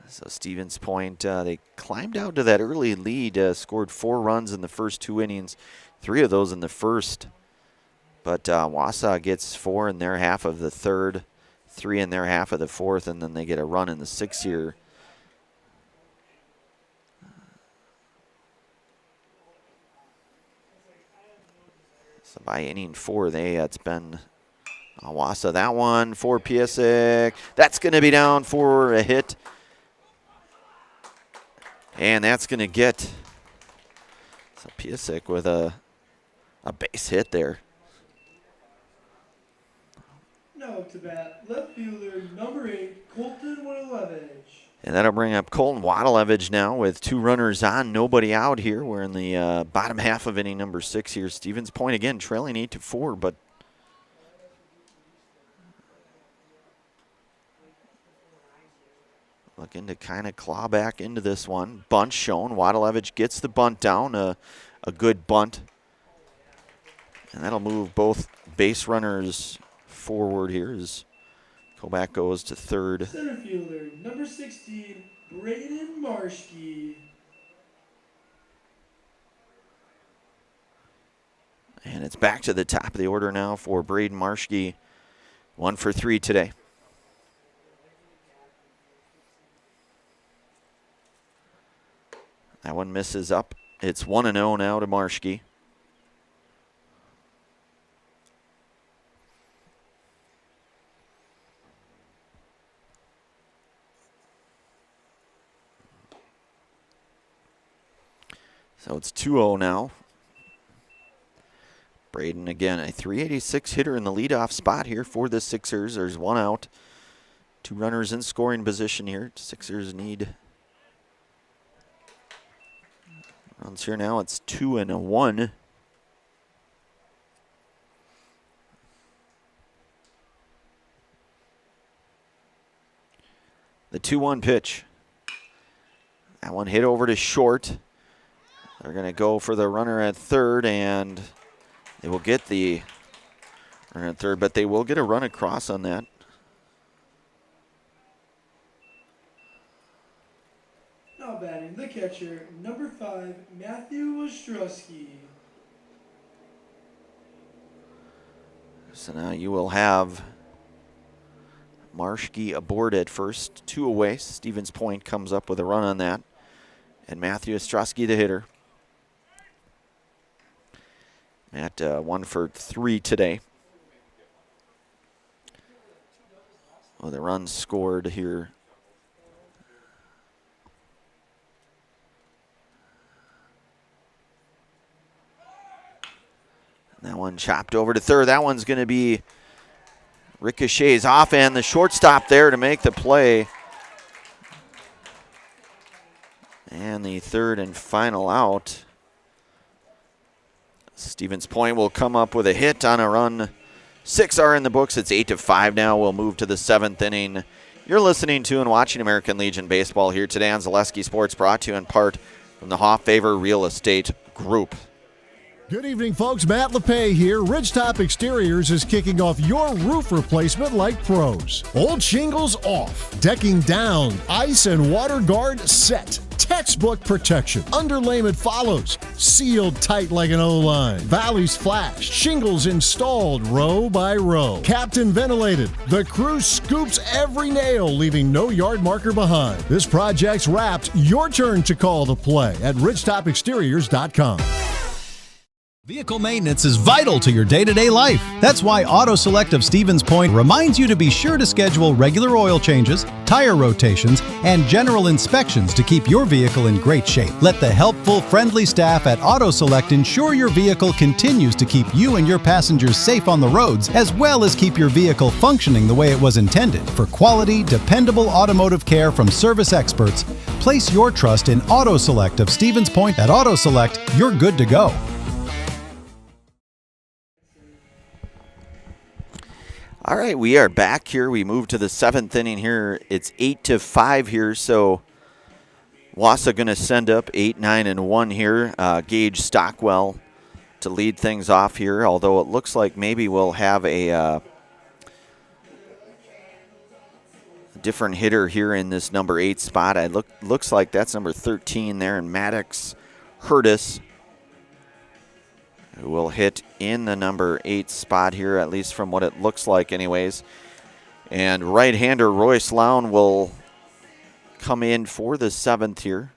So Stevens Point, they climbed out to that early lead, scored 4 runs in the first 2 innings, 3 of those in the first. But Wausau gets 4 in their half of the third, 3 in their half of the fourth, and then they get a run in the 6th here. So by inning 4, it's been Wausau. That one for Piasek. That's going to be down for a hit. And that's going to get so Piasek with a base hit there. Now to bat, left fielder number 8, Colton Winovich. And that'll bring up Colton Waddlevich now with 2 runners on, nobody out here. We're in the bottom half of inning number 6 here. Stevens Point again trailing 8-4, but looking to kind of claw back into this one. Bunt shown. Waddlevich gets the bunt down, a good bunt. And that'll move both base runners forward here as Koback goes to third. Center fielder, number 16, Braden Marshke. And it's back to the top of the order now for Braden Marshke. 1 for 3 today. That one misses up. It's 1-0 now to Marshke. So it's 2-0 now. Braden again, a .386 hitter in the leadoff spot here for the Sixers. There's 1 out. 2 runners in scoring position here. Sixers need runs here now. It's 2-1. The 2-1 pitch. That one hit over to short. They're going to go for the runner at third, and they will get the runner at third, but they will get a run across on that. Now batting the catcher, number 5, Matthew Ostrowski. So now you will have Marshke aboard at first, 2 away. Stevens Point comes up with a run on that, and Matthew Ostrowski the hitter. At 1 for 3 today. Well, the run scored here. That one chopped over to third. That one's going to be ricochets off, and the shortstop there to make the play. And the third and final out. Stevens Point will come up with a hit on a run. 6 are in the books. It's 8-5 now. We'll move to the 7th inning. You're listening to and watching American Legion Baseball here today on Zaleski Sports, brought to you in part from the Hoffavor Real Estate Group. Good evening, folks. Matt LePay here. Ridgetop Exteriors is kicking off your roof replacement like pros. Old shingles off, decking down, ice and water guard set. Textbook protection. Underlayment follows. Sealed tight like an O-line. Valleys flashed. Shingles installed row by row. Captain ventilated. The crew scoops every nail, leaving no yard marker behind. This project's wrapped. Your turn to call the play at ridgetopexteriors.com. Vehicle maintenance is vital to your day-to-day life. That's why Auto Select of Stevens Point reminds you to be sure to schedule regular oil changes, tire rotations, and general inspections to keep your vehicle in great shape. Let the helpful, friendly staff at Auto Select ensure your vehicle continues to keep you and your passengers safe on the roads, as well as keep your vehicle functioning the way it was intended. For quality, dependable automotive care from service experts, place your trust in Auto Select of Stevens Point. At Auto Select, you're good to go. All right, we are back here. We move to the 7th inning here. It's 8-5 here, so Wausau going to send up 8, 9, and 1 here. Gage Stockwell to lead things off here, although it looks like maybe we'll have a different hitter here in this number 8 spot. Looks like that's number 13 there, and Maddox Hurtis, who will hit in the number 8 spot here, at least from what it looks like anyways. And right-hander Royce Lown will come in for the 7th here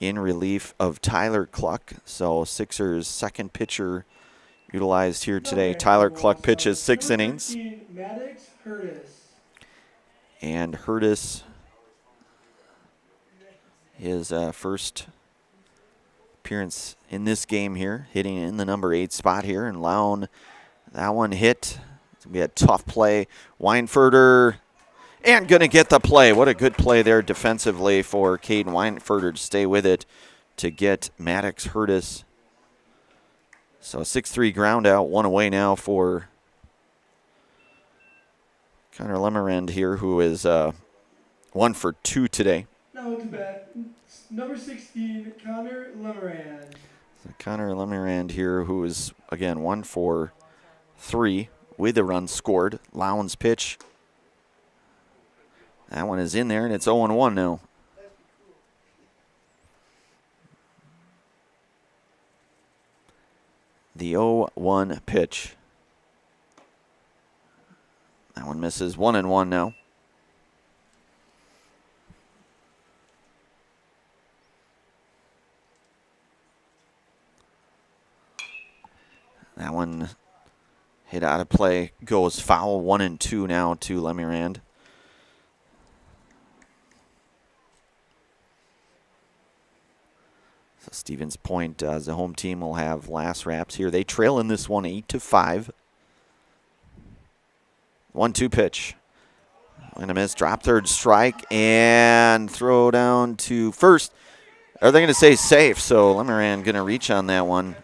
in relief of Tyler Cluck. So Sixers' second pitcher utilized here today. Tyler Cluck pitches 6 innings. Maddox Hurtis. And Hurtis, his first appearance in this game here, hitting in the number 8 spot here. And Lown, that one hit. It's going to be a tough play. Weinfurter And going to get the play. What a good play there defensively for Caden Weinfurter to stay with it to get Maddox Hurtis. So 6-3 ground out, 1 away now for Connor Lemerand here, who is 1 for 2 today. Now to bat, number 16, Connor Lemerand. So Connor Lemerand here, who is, again, 1 for 3 with a run scored. Lowndes pitch. That one is in there, and it's 0-1 now. The 0-1 pitch. That one misses. 1-1 now. That one hit out of play, goes foul. 1-2 now to Lemerand. So Stevens Point, as the home team, will have last wraps here. They trail in this one 8-5. 1-2 pitch. Going to miss. Drop third strike and throw down to first. Are they going to say safe? So Lemerand going to reach on that one.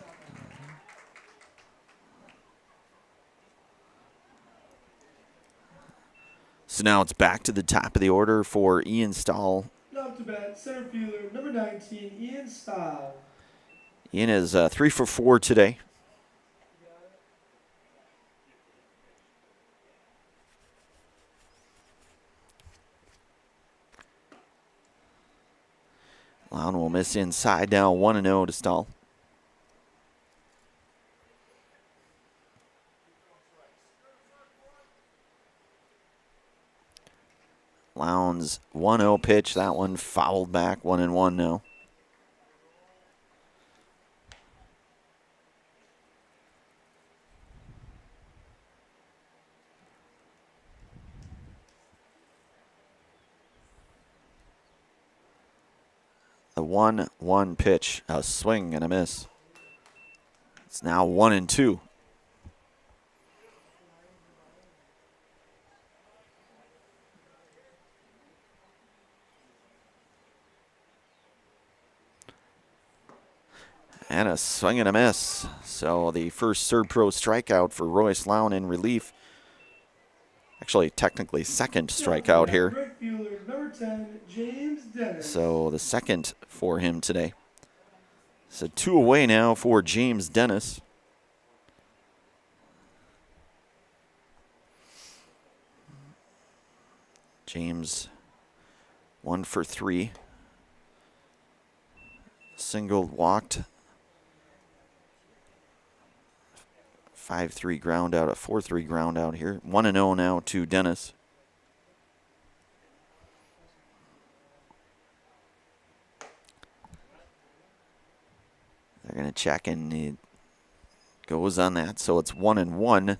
So now it's back to the top of the order for Ian Stahl. Now to bat, center fielder, number 19, Ian Stahl. Ian is 3 for 4 today. Lown will miss inside now, 1-0 to Stahl. Lowndes 1-0 pitch. That one fouled back. 1-1 now. The 1-1 pitch. A swing and a miss. It's now 1-2. And a swing and a miss. So the first Serb-Pro strikeout for Royce Lown in relief. Actually, technically second strikeout here. Right fielder, number 10, James Dennis. So the second for him today. So 2 away now for James Dennis. James 1 for 3. Singled, walked. 5-3 ground out, a 4-3 ground out here. 1-0 now to Dennis. They're going to check, and it goes on that, so it's 1-1.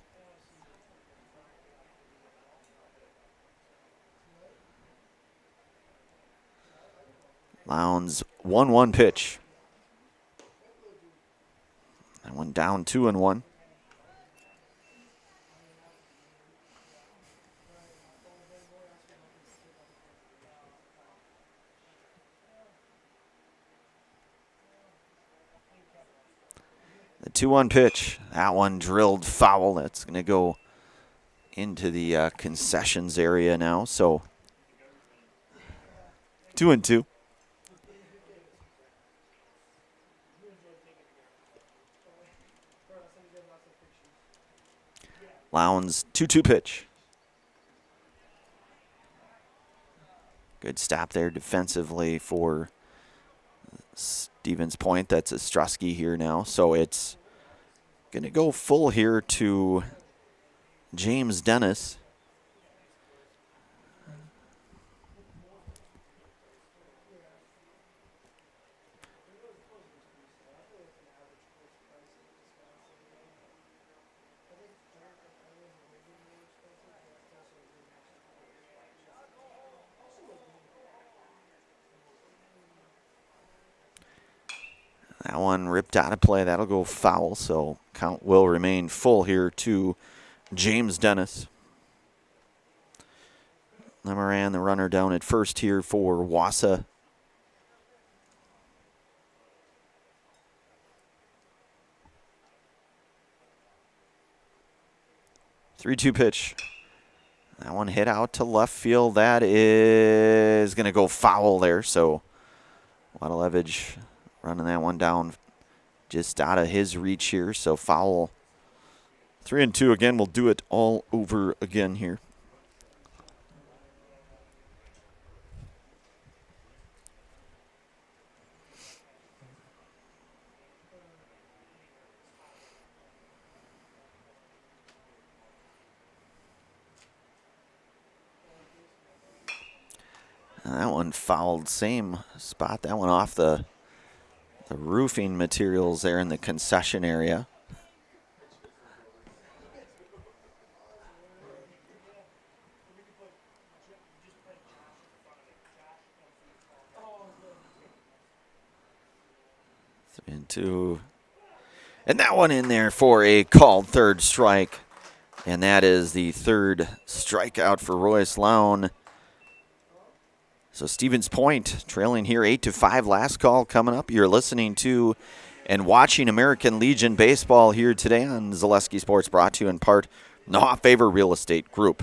Lowndes 1-1 pitch. That one down 2-1. The 2-1 pitch, that one drilled foul. That's going to go into the concessions area now. So 2-2. Lowndes 2-2 pitch. Good stop there defensively for Stevens Point. That's Ostrowski here now. So it's going to go full here to James Dennis. That one ripped out of play. That'll go foul, so count will remain full here to James Dennis. Lemoran, the runner down at first here for Wausau. Three-two pitch. That one hit out to left field. That is going to go foul there. So Wadalevich running that one down just out of his reach here. So foul. 3-2 again. We'll do it all over again here. That one fouled, same spot. That one off the roofing materials there in the concession area. Three and two. And that one in there for a called third strike. And that is the third strikeout for Royce Lown. So Stevens Point trailing here 8-5. Last call coming up. You're listening to and watching American Legion Baseball here today on Zaleski Sports, brought to you in part the Hot Favor Real Estate Group.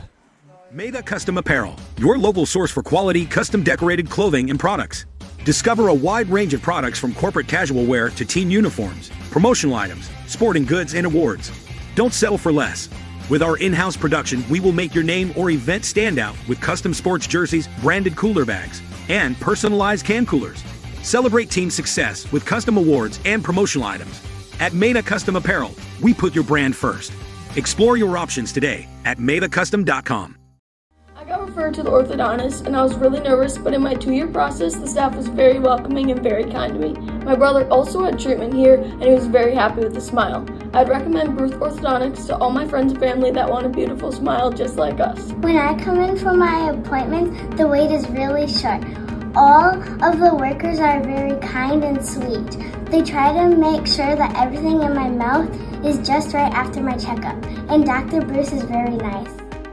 Meda Custom Apparel, your local source for quality, custom decorated clothing and products. Discover a wide range of products from corporate casual wear to team uniforms, promotional items, sporting goods, and awards. Don't settle for less. With our in-house production, we will make your name or event stand out with custom sports jerseys, branded cooler bags, and personalized can coolers. Celebrate team success with custom awards and promotional items. At Meda Custom Apparel, we put your brand first. Explore your options today at medacustom.com. I got referred to the orthodontist and I was really nervous, but in my 2-year process, the staff was very welcoming and very kind to me. My brother also had treatment here and he was very happy with the smile. I'd recommend Bruce Orthodontics to all my friends and family that want a beautiful smile just like us. When I come in for my appointment, the wait is really short. All of the workers are very kind and sweet. They try to make sure that everything in my mouth is just right after my checkup, and Dr. Bruce is very nice.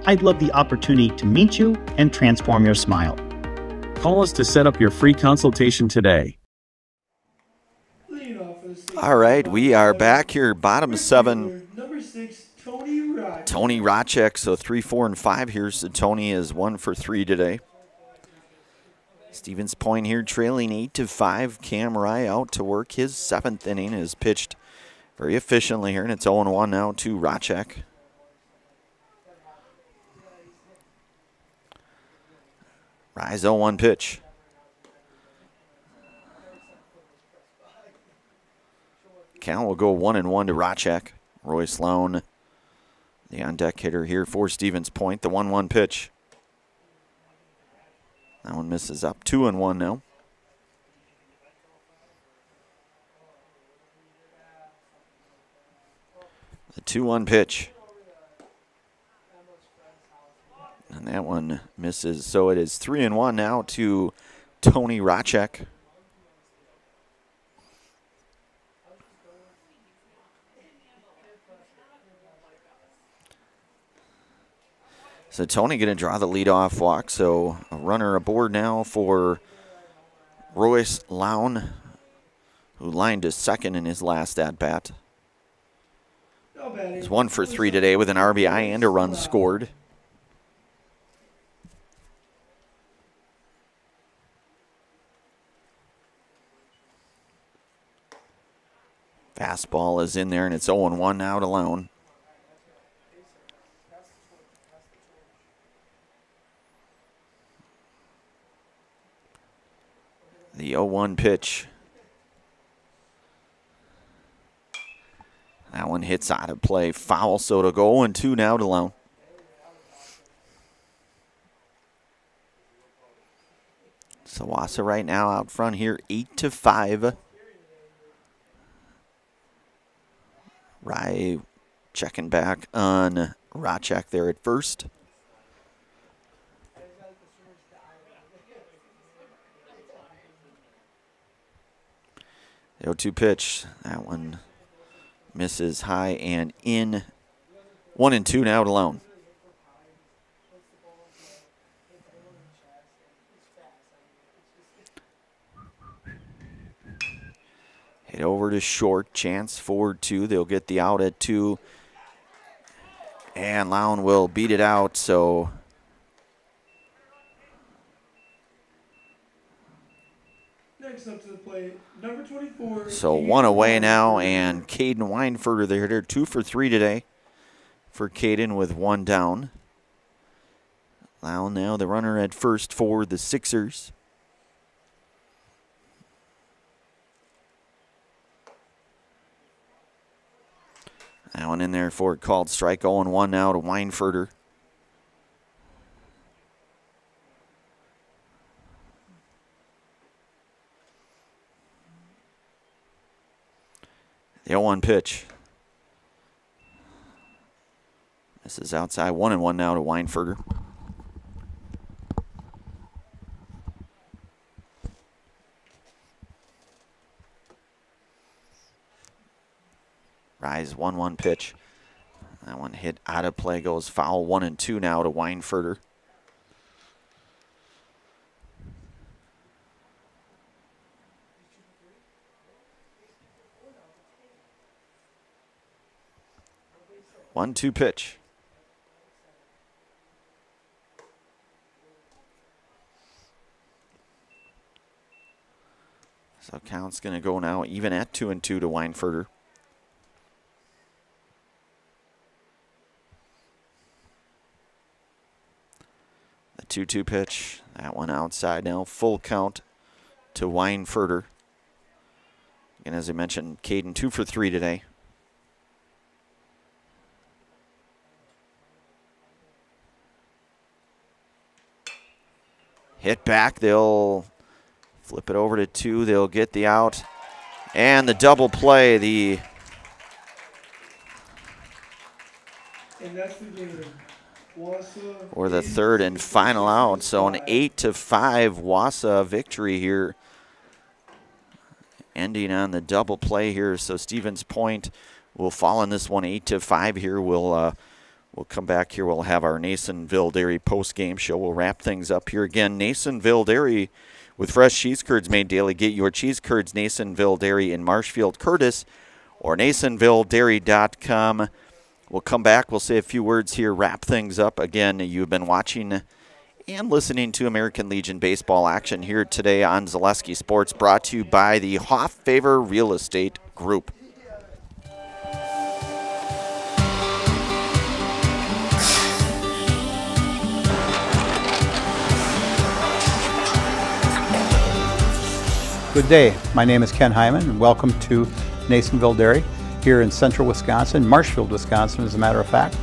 I'd love the opportunity to meet you and transform your smile. Call us to set up your free consultation today. All right, we are back here, bottom 7. Number 6, Tony Rod. Tony Racek, so 3, 4, and 5 here. So Tony is 1 for 3 today. Stevens Point here trailing 8-5. Cam Rye out to work his 7th inning, is pitched very efficiently here, and it's 0-1 now to Racek. Rye's 0-1 pitch. Count will go 1-1 to Racek. Royce Lown, the on-deck hitter here for Stevens Point. The 1-1 pitch. That one misses up. 2-1 now. The 2-1 pitch. And that one misses. So it is 3-1 now to Tony Racek. So Tony going to draw the leadoff walk. So a runner aboard now for Royce Lown, who lined to second in his last at-bat. He's 1 for 3 today with an RBI and a run scored. Fastball is in there, and it's 0-1 now to Lown. The 0-1 pitch. That one hits out of play. Foul, so it'll go 0-2 now to Lown. So Wausau right now out front here, 8-5. Rye checking back on Racek there at first. The 0-2 pitch, that one misses high and in. 1-2 now to Lown. Get over to short. Chance for 2. They'll get the out at 2. And Lown will beat it out, so Next up to the plate, number 24. So one away now, and Caden Weinfurter there. They're 2 for 3 today for Caden with 1 down. Lown now the runner at first for the Sixers. That one in there for a called strike. 0-1 now to Weinfurter. The 0-1 pitch. This is outside. 1-1 now to Weinfurter. Rise 1-1 pitch. That one hit out of play, goes foul. 1-2 now to Weinfurter. One-two pitch. So count's going to go now even at 2-2 to Weinfurter. The 2-2 pitch. That one outside now. Full count to Weinfurter. And as I mentioned, Caden 2 for 3 today. Hit back, they'll flip it over to 2, they'll get the out. And the double play, And that's the game. Wausau or the third and final out. So an 8-5 Wausau victory here. Ending on the double play here. So Stevens Point will fall in this one 8-5 here. We'll come back here. We'll have our Nasonville Dairy post-game show. We'll wrap things up here again. Nasonville Dairy with fresh cheese curds made daily. Get your cheese curds, Nasonville Dairy in Marshfield, Curtis, or NasonvilleDairy.com. We'll come back. We'll say a few words here, wrap things up. Again, you've been watching and listening to American Legion baseball action here today on Zaleski Sports, brought to you by the Hoff Favor Real Estate Group. Good day. My name is Ken Hyman, and welcome to Nasonville Dairy here in central Wisconsin, Marshfield, Wisconsin, as a matter of fact.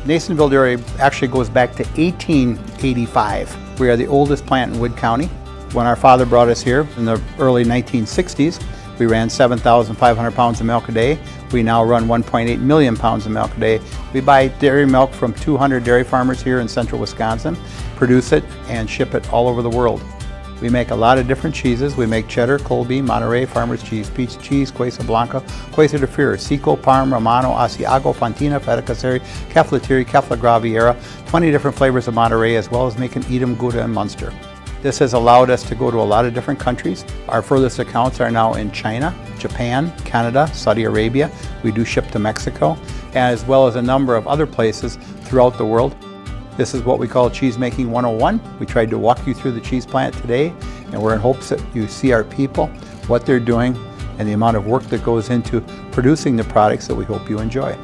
Nasonville Dairy actually goes back to 1885. We are the oldest plant in Wood County. When our father brought us here in the early 1960s, we ran 7,500 pounds of milk a day. We now run 1.8 million pounds of milk a day. We buy dairy milk from 200 dairy farmers here in central Wisconsin, produce it, and ship it all over the world. We make a lot of different cheeses. We make cheddar, Colby, Monterey, Farmer's Cheese, Peach Cheese, Quesa Blanca, Quesa de Fury, Seco, Parm, Romano, Asiago, Fontina, Feta Caseri, Keflatiri, Kefla Graviera, 20 different flavors of Monterey, as well as making Edam, Gouda, and Munster. This has allowed us to go to a lot of different countries. Our furthest accounts are now in China, Japan, Canada, Saudi Arabia. We do ship to Mexico, as well as a number of other places throughout the world. This is what we call Cheese Making 101. We tried to walk you through the cheese plant today, and we're in hopes that you see our people, what they're doing, and the amount of work that goes into producing the products that we hope you enjoy.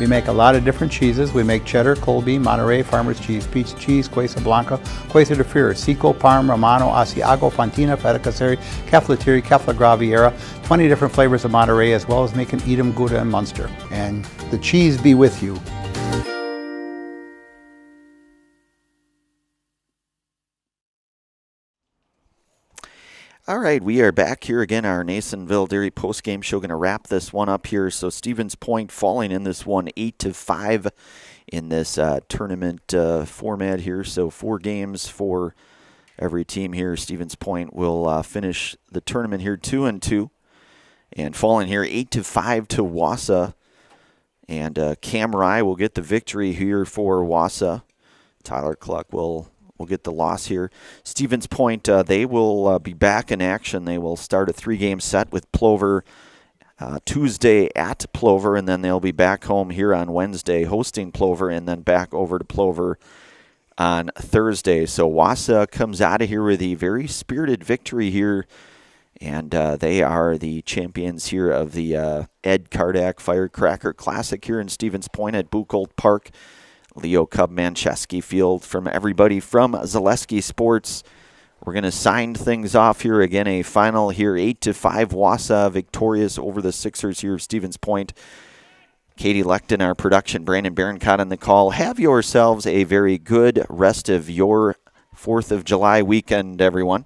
We make a lot of different cheeses. We make cheddar, Colby, Monterey, Farmer's Cheese, Pizza Cheese, Quesa Blanca, Quesa de Freer, Seco, Parm, Romano, Asiago, Fontina, Feta Caseri, Caflateri, Cafla Graviera, 20 different flavors of Monterey, as well as making Edam, Gouda, and Munster. And the cheese be with you. All right, we are back here again. Our Nasonville Dairy postgame show, going to wrap this one up here. So Stevens Point falling in this one 8-5 in this tournament format here. So 4 games for every team here. Stevens Point will finish the tournament here 2-2, and falling here 8-5 to Wausau. And Cam Rye will get the victory here for Wausau. Tyler Cluck will get the loss here. Stevens Point, they will be back in action. They will start a 3-game set with Plover Tuesday at Plover, and then they'll be back home here on Wednesday hosting Plover, and then back over to Plover on Thursday. So Wausau comes out of here with a very spirited victory here, and they are the champions here of the Ed Kardak Firecracker Classic here in Stevens Point at Buchholz Park. Leo Cub Manchesky Field. From everybody from Zaleski Sports, we're going to sign things off here. Again, a final here, 8-5 Wausau victorious over the Sixers here of Stevens Point. Katie Leckton, our production, Brandon Barancott on the call. Have yourselves a very good rest of your 4th of July weekend, everyone.